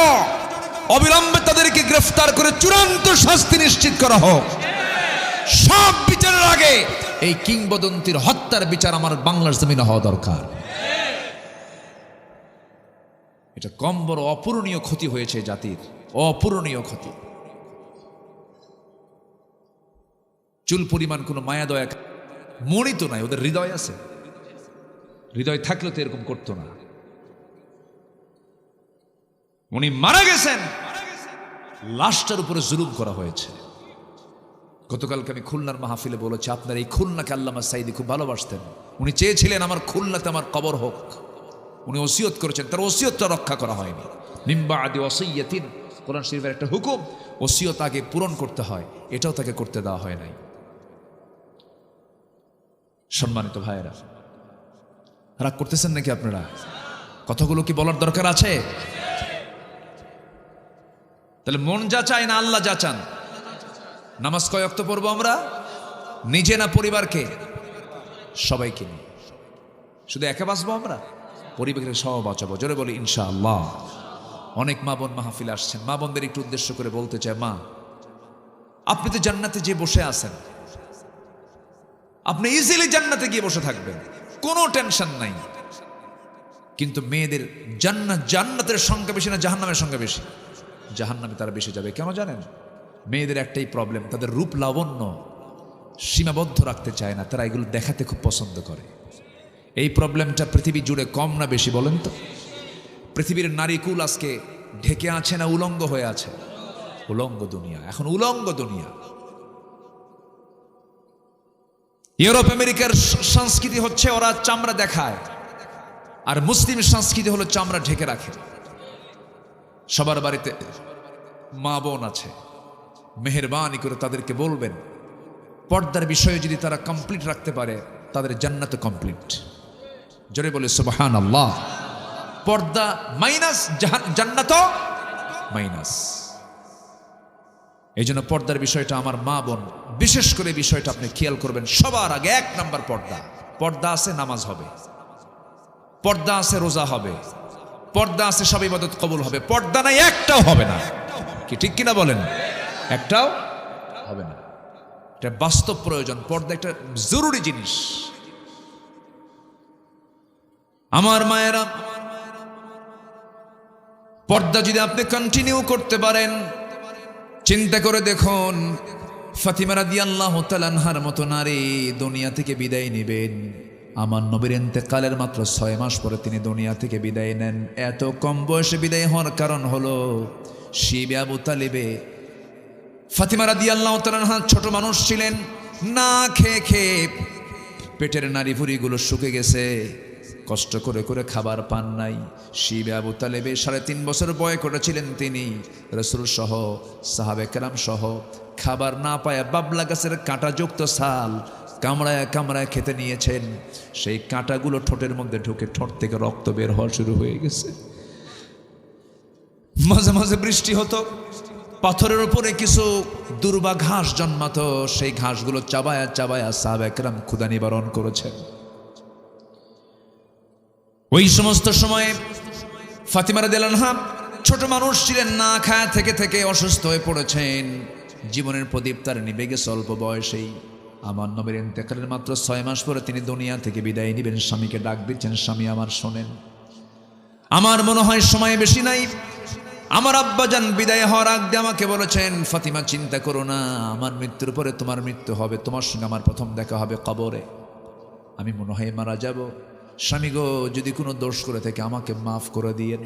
A: অবিলম্বে তাদেরকে গ্রেফতার করে চূড়ান্ত শাস্তি নিশ্চিত করা হোক। সব বিচারের আগে এই কিংবদন্তির হত্যার বিচার আমার বাংলার জমিনে হওয়া দরকার। এটা কম বড় অপূরণীয় ক্ষতি হয়েছে জাতির, অপূরণীয় ক্ষতি। চুল পরিমাণ কোনো মায়া দয়া মনই তো নাই, ওদের হৃদয় আছে। হৃদয় থাকলে তো এরকম করতো না। উনি মারা গেছেন, লাশটার উপরে জুলুম করা হয়েছে। গতকালকে আমি খুলনার মাহফিলে বলেছি, আপনার এই খুলনাকে আল্লামা সাইদি খুব ভালোবাসতেন। উনি চেয়েছিলেন আমার খুলনাতে আমার কবর হোক। উনি ওসিয়ত করেছেন, তার ওসিয়তটা রক্ষা করা হয়নি। মিন বাদি ওয়াসিয়াতিন, কোরআন শরীফের একটা হুকুম, ওসিয়ত আগে পূরণ করতে হয়, এটাও তাকে করতে দেওয়া হয় নাই। সম্মানিত ভাইয়েরা, রাগ করতেছেন নাকি আপনারা? কথাগুলো কি বলার দরকার আছে? তাহলে মন যা চায় না, আল্লাহ যা চান। নামাজ কয় ওয়াক্ত পড়বো আমরা? নিজে না পরিবারকে? সবাইকে নিয়ে। শুধু একা বাঁচবো আমরা? পরিবারকে সহ বাঁচাবো। জোরে বলি ইনশাআল্লাহ। অনেক মা বোন মাহফিলে আসছেন। মা বোনদের একটু উদ্দেশ্য করে বলতে চাই, মা, আপনি তো জান্নাতে যে বসে আছেন, আপনি ইজিলি জান্নাতে গিয়ে বসে থাকবেন, কোনো টেনশন নাই। কিন্তু মেয়েদের জান্নাতের সংখ্যা বেশি না জাহান্নামের সংখ্যা বেশি? জাহান্নামে তারা বেশি যাবে। কেন জানেন? মেয়েদের একটাই প্রবলেম, তাদের রূপ লাবণ্য সীমাবদ্ধ রাখতে চায় না, তারা এগুলো দেখাতে খুব পছন্দ করে। এই প্রবলেমটা পৃথিবী জুড়ে কম না বেশি বলেন তো? পৃথিবীর নারীকুল আজকে ঢেকে আছে না উলঙ্গ হয়ে আছে? উলঙ্গ দুনিয়া, এখন উলঙ্গ দুনিয়া। ইউরোপ আমেরিকার সংস্কৃতি হচ্ছে ওরা চামড়া দেখায়, আর মুসলিম সংস্কৃতি হলো চামড়া ঢেকে রাখে। সবার বাড়িতে মা বোন আছে, মেহেরবানি করে তাদেরকে বলবেন, পর্দার বিষয়ে যদি তারা কমপ্লিট রাখতে পারে, তাদের জান্নাত কমপ্লিট। জোরে বলে সুবহানাল্লাহ। পর্দা মাইনাস, জান্নাত মাইনাস। এই জন্য পর্দার বিষয়টা আমার মা বোন, বিশেষ করে বিষয়টা আপনি খেয়াল করবেন। সবার আগে 1 নাম্বার পর্দা। পর্দা আছে, নামাজ হবে। পর্দা আছে রোজা হবে, পর্দা আছে সব ইবাদত কবুল হবে, পর্দা নাই একটাও হবে না। কি ঠিক কিনা বলেন? একটাও হবে না। এটা বাস্তব প্রয়োজন। পর্দা একটা জরুরি জিনিস। আমার মায়েরা, পর্দা যদি আপনি কন্টিনিউ করতে পারেন, চিন্তা করে দেখুন ফাতিমা রাদিয়াল্লাহু তাআলা আনহার মতো নারী দুনিয়া থেকে বিদায় নেবেন। আমার নবীর ইন্তেকালের মাত্র 6 মাস পরে তিনি দুনিয়া থেকে বিদায় নেন। এত কম বয়সে বিদায় হওয়ার কারণ হলো শিবে আবু তালিবে ফাতিমা রাদিয়াল্লাহু তাআলা আনহা ছোট মানুষ ছিলেন, না খেয়ে খেয়ে পেটের নাড়ি ভুঁড়িগুলো শুকে গেছে, কষ্ট করে করে খাবার পান নাই। শিবে আবু তালেবে 3.5 বছর বয়স করেছিলেন তিনি, রাসূল সহ সাহাবে কেরাম সহ খাবার না পায় বাবলা গাছের কাঁটাযুক্ত ছাল কামড়ায় কামড়ায় খেতে নিয়েছেন। সেই কাঁটাগুলো ঠোঁটের মধ্যে ঢুকে ঠোঁট থেকে রক্ত বের হওয়া শুরু হয়ে গেছে। মাঝে মাঝে বৃষ্টি হতো, পাথরের উপরে কিছু দুর্বা ঘাস জন্মাতো, সেই ঘাসগুলো চাবায়া চাবায়া সাহাবা একরাম ক্ষুধা নিবারণ করেছেন। ওই সমস্ত সময়ে ফাতিমা রাদিয়াল্লাহু আনহা ছোট মানুষ ছিলেন, না খায়া থেকে থেকে অসুস্থ হয়ে পড়েছেন। জীবনের প্রদীপ তার নিভে গেছে অল্প বয়সেই। আমার নবীর ইন্তেকালের মাত্র 6 মাস পরে তিনি দুনিয়া থেকে বিদায় নেবেন। স্বামীকে ডাক দিচ্ছেন, স্বামী আমার শোনেন, আমার মনে হয় সময় বেশি নাই। আমার আব্বাজান বিদায় হওয়ার আগে আমাকে বলেছেন, ফাতিমা চিন্তা করো না, আমার মৃত্যুর পরে তোমার মৃত্যু হবে, তোমার সঙ্গে আমার প্রথম দেখা হবে কবরে, আমি মনে হয় মারা যাব। স্বামী গো, যদি কোনো দোষ করে থাকে আমাকে মাফ করে দিয়েন।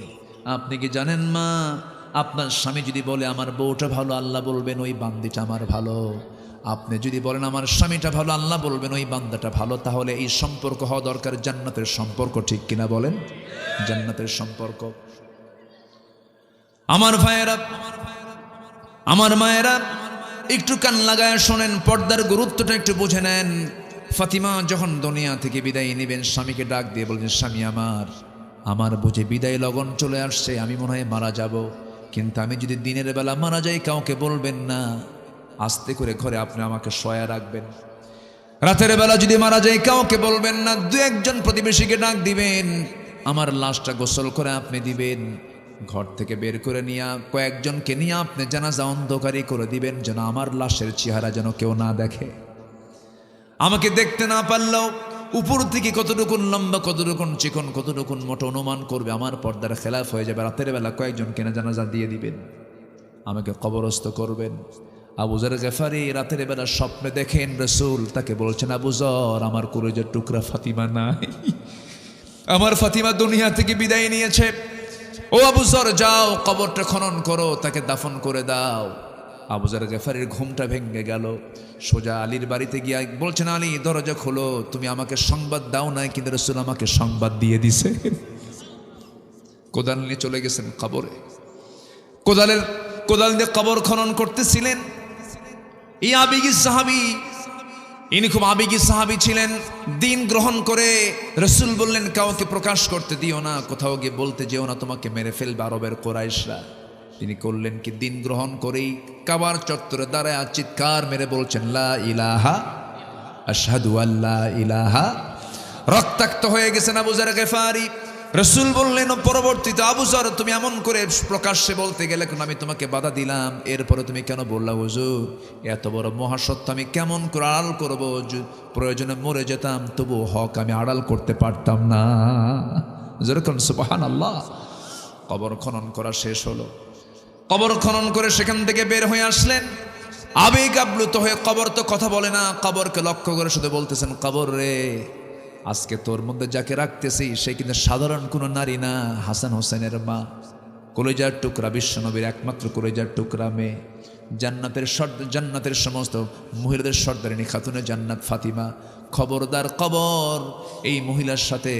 A: আপনি কি জানেন মা, আপনার স্বামী যদি বলে আমার বউটা ভালো, আল্লাহ বলবেন ওই বান্দিটা আমার ভালো। আপনি যদি বলেন আমার স্বামীটা ভালো, আল্লাহ বলবেন ওই বান্দাটা ভালো। তাহলে এই সম্পর্ক হওয়া দরকার জান্নাতের সম্পর্ক, ঠিক কিনা বলেন? জান্নাতের সম্পর্ক। আমার ভাইয়েরা, আমার মায়েরা, একটু কান লাগায় শোনেন, পর্দার গুরুত্বটা একটু বুঝে নেন। ফাতিমা যখন দুনিয়া থেকে বিদায় নেবেন, স্বামীকে ডাক দিয়ে বলছেন, স্বামী আমার বুঝে বিদায় লগন চলে আসছে, আমি মনে হয় মারা যাব, কিন্তু আমি যদি দিনের বেলা মারা যাই কাউকে বলবেন না, আস্তে করে ঘরে আপনি আমাকে শোয়া রাখবেন। রাতের বেলা যদি মারা যাই কাউকে বলবেন না, 2-1 প্রতিবেশীকে ডাক দিবেন, আমার লাশটা গোসল করে আপনি দিবেন। ঘর থেকে বের করে নিয়ে কয়েকজনকে নিয়ে আপনি জানাজা অন্ধকারী করে দিবেন, যেন আমার লাশের চেহারা যেন কেউ না দেখে। আমাকে দেখতে না পারলেও উপর থেকে কতটুকুন লম্বা, কতটুকুন চিকন, কতটুকুন মোটা অনুমান করবে, আমার পর্দার খেলাফ হয়ে যাবে। রাতের বেলা কয়েকজনকে না জানাজা দিয়ে দিবেন, আমাকে কবরস্থ করবেন। আবু যর গেফারি রাতের বেলা স্বপ্নে দেখেন রাসূল তাকে বলছেন, আবু যর, আমার কলিজার টুকরা ফাতিমা নাই, আমার ফাতিমা দুনিয়া থেকে বিদায় নিয়েছে। ও আবু যর, যাও কবরটা খনন করো, তাকে দাফন করে দাও। আবু যর গেফারির ঘুমটা ভেঙে গেল। সোজা আলীর বাড়িতে গিয়ে বলছেন, আলী দরজা খোলো, তুমি আমাকে সংবাদ দাও না, কিন্তু রাসূল আমাকে সংবাদ দিয়ে দিছে। কোদাল নিয়ে চলে গেছেন কবরে। কোদাল দিয়ে কবর খনন করতেছিলেন। এই আবেগী সাহাবী, ইনি খুব আবেগী সাহাবী ছিলেন। দিন গ্রহণ করে রাসূল বললেন, কাউকে প্রকাশ করতে দিও না, কোথাও গিয়ে বলতে যেও না, তোমাকে মেরে ফেলবে আরবের কুরাইশরা। তিনি করলেন কি, দিন গ্রহণ করেই কাবার চত্বরে দাঁড়ায় চিৎকার মেরে বলছেন, লা ইলাহা আশহাদু আল্লা ইলাহা। রক্তাক্ত হয়ে গেছেন আবু যর গেফারি। রাসূল বললেন পরবর্তীতে, আবু যর, তুমি এমন করে প্রকাশ্যে বলতে গেলে, কেন আমি তোমাকে বাধা দিলাম, এরপরে তুমি কেন বললা হুজুর? এত বড় মহাসত্য আমি কেমন করে আড়াল করব? প্রয়োজনে মরে যেতাম, তবু হক আমি আড়াল করতে পারতাম না। যেরকম সুবহানাল্লাহ। কবর খনন করা শেষ হলো। কবর খনন করে সেখান থেকে বের হয়ে আসলেন, আবেগ আপ্লুত হয়ে। কবর তো কথা বলে না, কবরকে লক্ষ্য করে শুধু বলতেছেন, কবর রে, আজকে তোর মধ্যে যাকে রাখতেছি সে কিন্তু সাধারণ কোনো নারী না, হাসান হোসেনের মা, কলিজার টুকরা, বিশ্বনবীর একমাত্র কলিজার টুকরা মেয়ে, জান্নাতের সমস্ত মহিলাদের সর্দারিনী খাতুনে জান্নাত ফাতিমা। খবরদার, কবর, এই মহিলার সাথে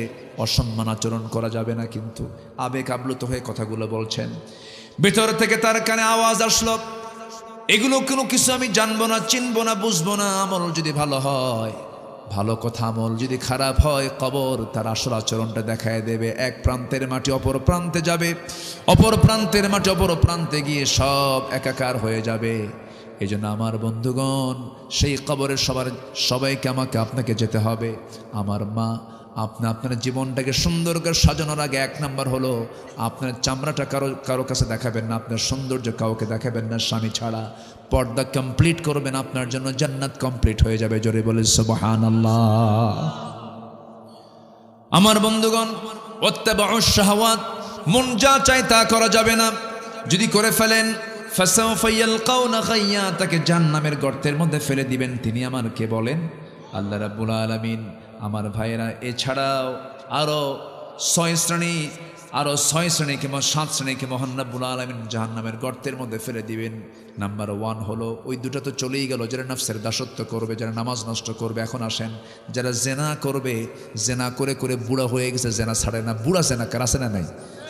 A: অসম্মান আচরণ করা যাবে না। কিন্তু আবেগ আপ্লুত হয়ে কথাগুলো বলছেন। ভেতর থেকে তার কানে আওয়াজ আসলো, এগুলো কোনো কিছু আমি জানবো না, চিনবো না, বুঝবো না। আমল যদি ভালো হয় ভালো কথা, আমল যদি খারাপ হয় কবর তার আসল আচরণটা দেখায় দেবে। এক প্রান্তের মাটি অপর প্রান্তে যাবে, অপর প্রান্তের মাটি অপর প্রান্তে গিয়ে সব একাকার হয়ে যাবে। এই জন্য আমার বন্ধুগণ, সেই কবরের সবাইকে আমাকে আপনাকে যেতে হবে। আমার মা, আপনি আপনার জীবনটাকে সুন্দর করে সাজানোর আগে 1 নাম্বার হলো আপনার চামড়াটা কারো কাছে দেখাবেন না, আপনার সৌন্দর্য কাউকে দেখাবেন না স্বামী ছাড়া। পর্দা কমপ্লিট করবেন, আপনার জন্য জান্নাত কমপ্লিট হয়ে যাবে। জোরে বলে সুবহানাল্লাহ। আমার বন্ধুগণ, ওয়াত্তাবাউশ শাহাওয়াত, মন যা চায় তা করা যাবে না। যদি করে ফেলেন ফাসাউফা ইয়ালকাউনা গাইয়া, তাকে জাহান্নামের গর্তের মধ্যে ফেলে দিবেন। তিনি আমার কে বলেন? আল্লাহ রাব্বুল আলামিন। আমার ভাইয়েরা, এছাড়াও আরো 6 শ্রেণীকে 7 শ্রেণীকে মহান রাব্বুল আলামিন জাহান্নামের গর্তের মধ্যে ফেলে দিবেন। নাম্বার 1 হলো, ওই দুটো তো চলেই গেল, যারা নফসের দাসত্ব করবে, যারা নামাজ নষ্ট করবে। এখন আসেন যারা জেনা করবে, জেনা করে করে বুড়া হয়ে গেছে, জেনা ছাড়ে না, বুড়া জেনা কার আছে না নাই?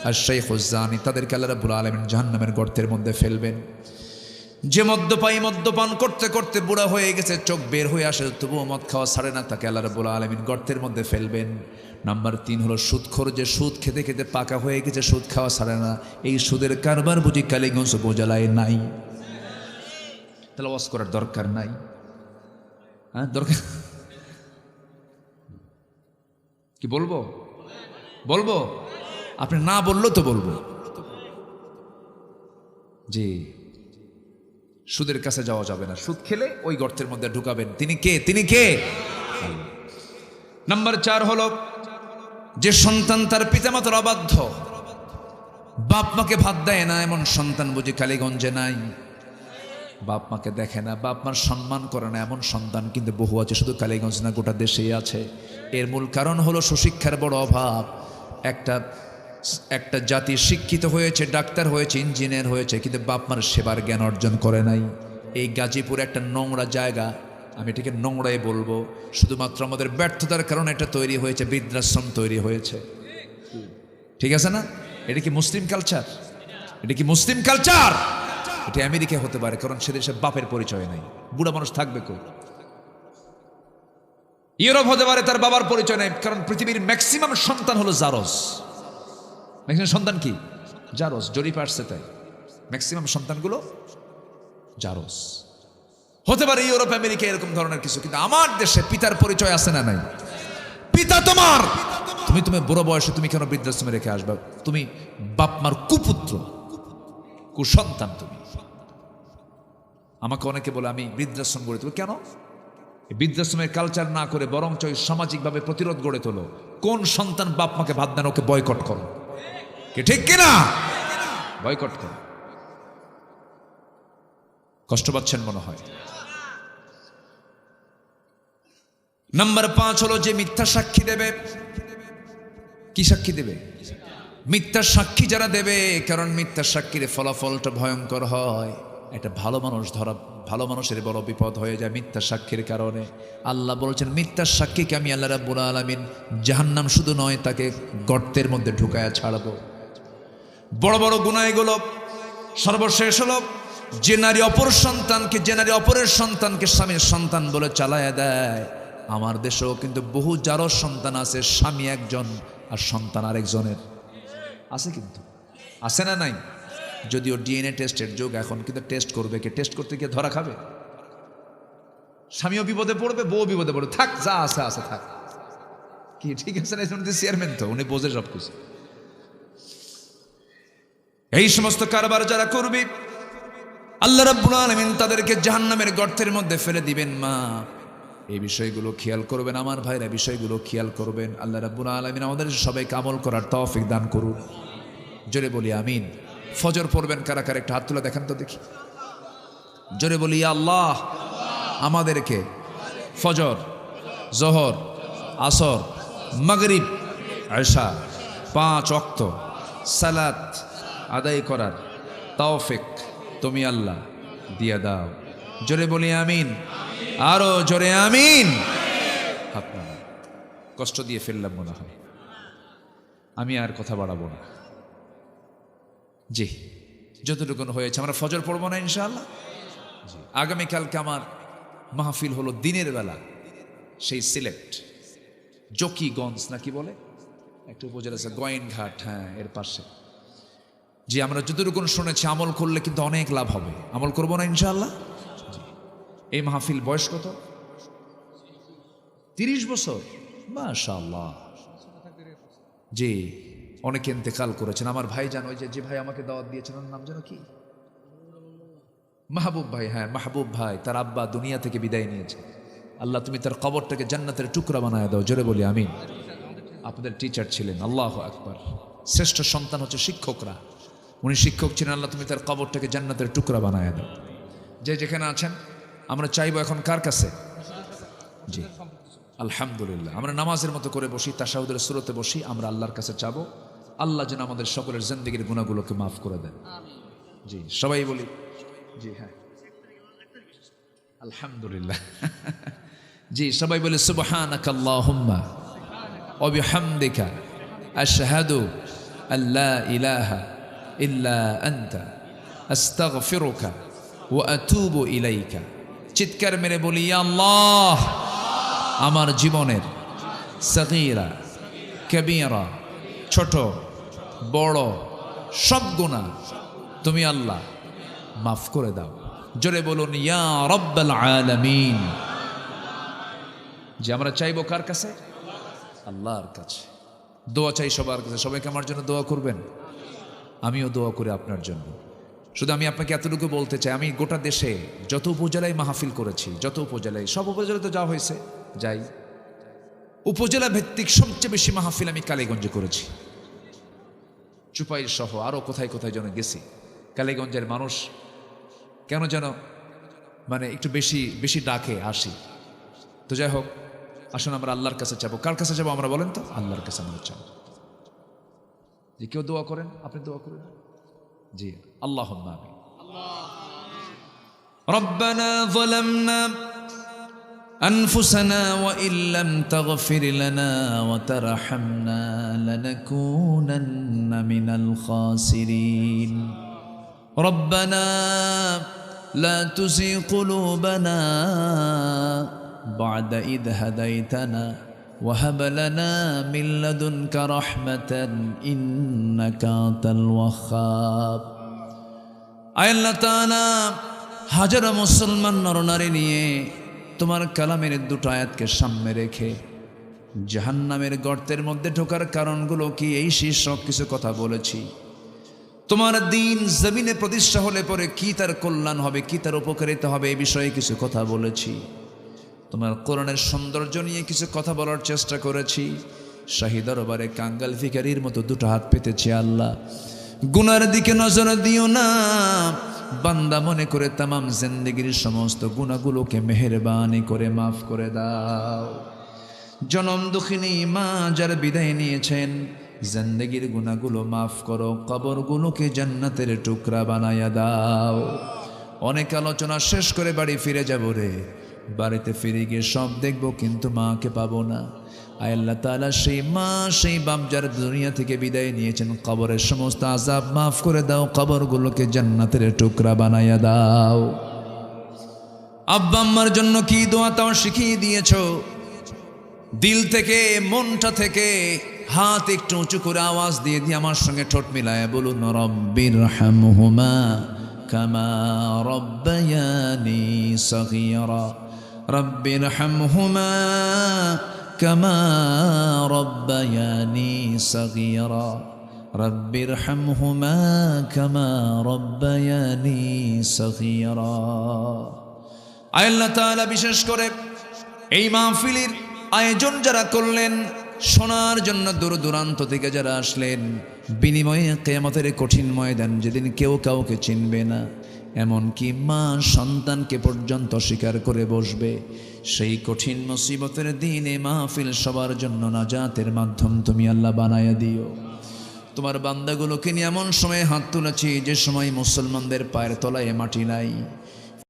A: আর শাইখুজ জানি, তাদেরকে আল্লাহ রাব্বুল আলামিন জাহান্নামের গর্তের মধ্যে ফেলবেন। যে মদ্যপান করতে করতে বুড়া হয়ে গেছে, চোখ বের হয়ে আসে, তবুও মদ খাওয়া ছাড়ে না, তাকে আল্লাহ রাব্বুল আলামিন গর্তের মধ্যে ফেলবেন। নাম্বার 3 হলো সুদখোর, যে সুদ খেতে খেতে পাকা হয়ে গেছে, সুদ খাওয়া ছাড়ে না। এই সুদের কারবার বুঝি কালীগঞ্জ উপজেলায় নাই? তাহলে ওয়াজ করার দরকার নাই? হ্যাঁ, দরকার কি? বলবো? আপনি না বললো তো বলবো। জি, সুদের কাছে যাওয়া যাবে না। সুদ খেলে ওই গর্তের মধ্যে ঢুকাবেন। তিনি কে? নাম্বার 4 হলো, যে সন্তান তার পিতামাতার অবাধ্য, বাপ মাকে ভাত দেয় না, এমন সন্তান বুঝি কালীগঞ্জে নাই? বাপ মাকে দেখে না, বাপ মার সম্মান করে না, এমন সন্তান কিন্তু বহু আছে, শুধু কালীগঞ্জ না, গোটা দেশেই আছে। এর মূল কারণ হলো সুশিক্ষার বড় অভাব। একটা জাতি শিক্ষিত হয়েছে, ডাক্তার হয়েছে, ইঞ্জিনিয়ার হয়েছে, কিন্তু বাপ মার সেবার জ্ঞান অর্জন করে নাই। এই গাজীপুর একটা নোংরা জায়গা, আমি এটাকে নোংরাই বলবো। শুধুমাত্র আমাদের ব্যর্থতার কারণে এটা তৈরি হয়েছে, বৃদ্ধাশ্রম তৈরি হয়েছে। ঠিক আছে না? এটা কি মুসলিম কালচার? এটা আমেরিকা হতে পারে, কারণ সে দেশে বাপের পরিচয় নাই, বুড়া মানুষ থাকবে কই? ইউরোপ হতে পারে, তার বাবার পরিচয় নেই, কারণ পৃথিবীর ম্যাক্সিমাম সন্তান হলো জারজ। ম্যাক্সিমাম সন্তান কি? জারজ। জরিপ আসছে তাই, ম্যাক্সিমাম সন্তানগুলো জারজ। হতে পারে ইউরোপ আমেরিকা এরকম ধরনের কিছু, কিন্তু আমার দেশে পিতার পরিচয় আছে না নাই? পিতা তোমার, তুমি বুড়ো বয়সে তুমি কেন বৃদ্ধাশ্রমে রেখে আসবা? তুমি বাপ মার কুপুত্র, কুসন্তান তুমি। আমাকে অনেকে বলে আমি বৃদ্ধাশ্রম গড়ে তুলব। কেন? বৃদ্ধাশ্রমের কালচার না করে বরঞ্চ সামাজিকভাবে প্রতিরোধ গড়ে তোলো। কোন সন্তান বাপ মাকে ভাত দেন, ওকে বয়কট করো। কে ঠিক কিনা? বয়কট করো। কষ্ট পাচ্ছেন মনে হয়। নাম্বার 5 হলো, যে মিথ্যা সাক্ষী দেবে। কি সাক্ষী দেবে? মিথ্যা সাক্ষী যারা দেবে, কারণ মিথ্যা সাক্ষীর ফলাফলটা ভয়ঙ্কর হয়। একটা ভালো মানুষের বড় বিপদ হয়ে যায় মিথ্যা সাক্ষীর কারণে। আল্লাহ বলছেন, মিথ্যা সাক্ষীকে আমি আল্লাহ রাব্বুল আলামিন জাহান্নাম শুধু নয়, তাকে গর্তের মধ্যে ঢুকায়া ছাড়বো। বড় বড় গুনাহ এগুলো। সর্বশেষ হলো, যে নারী অপরের সন্তানকে স্বামীর সন্তান বলে চালায়া দেয়। আমার দেশেও কিন্তু বহু জারজ সন্তান আছে, স্বামী একজন আর সন্তান আরেকজনের আছে। কিন্তু আছে না নাই? যদিও ডিএনএ টেস্টের যুগ এখন, কিন্তু টেস্ট করবে কে? টেস্ট করতে গিয়ে ধরা খাবে। স্বামীও বিপদে পড়বে, বউ বিপদে পড়বে। থাক, যা আছে থাক। কি ঠিক আছে না? চেয়ারম্যান তো, উনি বোঝে সব কিছু। এই সমস্ত কারবার যারা করবে, আল্লাহ রাব্বুল আলামিন তাদেরকে জাহান্নামের গর্তের মধ্যে ফেলে দিবেন। মা, এই বিষয়গুলো খেয়াল করবেন। আমার ভাইরা, বিষয়গুলো খেয়াল করবেন। আল্লাহ রাব্বুল আলামিন আমাদের সবাইকে আমল করার তৌফিক দান করুন। জোরে বলি আমিন। ফজর পড়বেন কারা কারা? একটা হাত তুলে দেখান তো দেখি। জোরে বলি, ইয়া আল্লাহ, আমাদেরকে ফজর, জোহর, আসর, মাগরিব, এশা 5 ওয়াক্ত সালাত আদায় করার তৌফিক তুমি আল্লাহ দিয়ে দাও। জোরে বলি আমিন। আরো জোরে আমিন। আপনার কষ্ট দিয়ে ফেললাম মনে হয়, আমি আর কথা বাড়াবো না। জি, যতটুকু হয়েছে আমরা ফজর পড়বো না ইনশাআল্লাহ। আগামীকালকে আমার মাহফিল হলো দিনের বেলা, সেই সিলেট জকিগঞ্জ নাকি বলে একটা উপজেলা আছে, গোয়েনঘাট, হ্যাঁ, এর পাশে। জি, আমরা যতটুকু শুনেছি আমল করলে কিন্তু অনেক লাভ হবে। আমল করবো না ইনশাআল্লাহ। এই মাহফিল বয়স কত? 30 বছর। মাশাআল্লাহ। জি, অনেকে ইন্তেকাল করেছেন। আমার ভাই জানো, ওই যে ভাই আমাকে দাওয়াত দিয়েছেন, ওর নাম যেন কি, মাহবুব ভাই। হ্যাঁ, মাহবুব ভাই, তার আব্বা দুনিয়া থেকে বিদায় নিয়েছে। আল্লাহ তুমি তার কবরটাকে জান্নাতের টুকরা বানায় দাও, জোরে বলি আমিন। আপনাদের টিচার ছিলেন, আল্লাহু আকবার। শ্রেষ্ঠ সন্তান হচ্ছে শিক্ষকরা, উনি শিক্ষক ছিলেন। আল্লাহ তুমি তার কবরটাকে জান্নাতের টুকরা বানায় দাও। যে যেখানে আছেন আমরা চাইবো এখন কার কাছে? জি, আলহামদুলিল্লাহ। আমরা নামাজের মতো করে বসি, তাশাহুদের সূরতে বসি, আমরা আল্লাহর কাছে চাবো আল্লাহ যেন আমাদের সকলের জিন্দেগীর গুনাহগুলোকে মাফ করে দেন। জি, সবাই বলি জি। হ্যাঁ, আলহামদুলিল্লাহ। জি, সবাই বলে সুবহানাকা আল্লাহুম্মা ওয়া বিহামদিকা আশহাদু আল্লা ইলাহা ইল্লা আনতা আস্তাগফিরুকা ওয়া আতুবু ইলাইকা। চিৎকার মেরে বলি, ইয়া আল্লাহ, আমার জীবনের সগীরা কবীরা, ছোট বড় সব গুনাহ তুমি আল্লাহ মাফ করে দাও। জোরে বলুন, ইয়া রাব্বাল আলামিন। যে আমরা চাইবো কার কাছে? আল্লাহর কাছে। দোয়া চাই সবার কাছে। সবাইকে আমার জন্য দোয়া করবেন, আমিও দোয়া করি আপনার জন্য। শুধু আমি আপনাকে এতটুকু বলতে চাই, আমি গোটা দেশে যত উপজেলায় মাহফিল করেছি, যত উপজেলায়, সব উপজেলায় তো যাওয়া হয়েছে, যাই, উপজেলা ভিত্তিক সবচেয়ে বেশি মাহফিল আমি কালীগঞ্জে করেছি, চুপাইল সহ আরো কোথায় কোথায় যেন গেছি। কালীগঞ্জের মানুষ কেন যেন মানে একটু বেশি বেশি ডাকে, আসি। তো যাই হোক, আসুন আমরা আল্লাহর কাছে চাবো। কার কাছে যাবো আমরা বলেন তো? আল্লাহর কাছে আমরা চাবো। যে কেউ দোয়া করেন, আপনি দোয়া করেন। জি, আল্লাহুম্মা আমিন। রব্বানা যালামনা আনফুসানা ওয়া ইল্লাম তাগফির লানা ওয়া তারহামনা লানাকুনান্না মিনাল খাসিরিন। রব্বানা লা তুযিগ কুলুবানা বা'দা ইয হাদাইতানা ওয়া হাব লানা মিন লাদুনকা রাহমাতান ইন্নাকা আনতাল ওয়াহ্হাব। আয় আল্লাহ তাআলা, হাজারো মুসলমান নরনারী নিয়ে তোমার কালামের দুটো আয়াতকে সামনে রেখে জাহান্নামের গর্তের মধ্যে ঢোকার কারণগুলো কি, এই শীর্ষক কিছু কথা বলেছি। তোমার দিন জমিনে প্রতিষ্ঠা হলে পরে কি তার কল্যাণ হবে, কি তার উপকারিতা হবে, এই বিষয়ে কিছু কথা বলেছি। তোমার কোরআনের সৌন্দর্য নিয়ে কিছু কথা বলার চেষ্টা করেছি। শাহী দরবারে কাঙ্গাল ভিখারির মতো দুটো হাত পেতেছি। আল্লাহ, গুনার দিকে নজর দিও না, বান্দা মনে করে তামাম জিন্দেগির সমস্ত গুনাহগুলোকে মেহেরবানি করে মাফ করে দাও। জনম দুঃখিনী মা যারা বিদায় নিয়েছেন, জিন্দেগির গুনাহগুলো মাফ করো, কবরগুলোকে জান্নাতের টুকরা বানায়া দাও। অনেক আলোচনা শেষ করে বাড়ি ফিরে যাব রে, বাড়িতে ফিরে গিয়ে সব দেখবো কিন্তু মাকে পাবো না। আয় আল্লাহ তাআলা, সেই মা সেই বাপ যারা দুনিয়া থেকে বিদায় নিয়েছেন, কবরের সমস্ত আযাব মাফ করে দাও, কবরগুলোকে জান্নাতের টুকরা বানায়া দাও। আব্বা আম্মার জন্য কি দোয়া তাও শিখিয়ে দিয়েছো। দিল থেকে, মনটা থেকে হাত একটু উঁচু করে আওয়াজ দিয়ে দিয়ে আমার সঙ্গে ঠোঁট মিলায় বলুন, রব্বিরহামহুমা কামা রব্বায়ানি সগীরা। রব্বিরহামহুমা কামা রব্বায়ানি সগীরা। রব্বিরহামহুমা কামা রব্বায়ানি সগীরা। আল্লাহ তাআলা বিশেষ করে এই মাহফিলের আয়োজন যারা করলেন, শোনার জন্য দূর দূরান্ত থেকে যারা আসলেন, বিনিময়ে কিয়ামতের কঠিন ময়দান যেদিন কেউ কাউকে চিনবে না, এমনকি মা সন্তানকে পর্যন্ত স্বীকার করে বসবে, সেই কঠিন মুসিবতের দিনে মাহফিল সবার জন্য নাজাতের মাধ্যম তুমি আল্লাহ বানায়া দিও। তোমার বান্দাগুলোকে নিয়ে এমন সময় হাত তুলেছি যে সময় মুসলমানদের পায়ের তলায় মাটি নাই,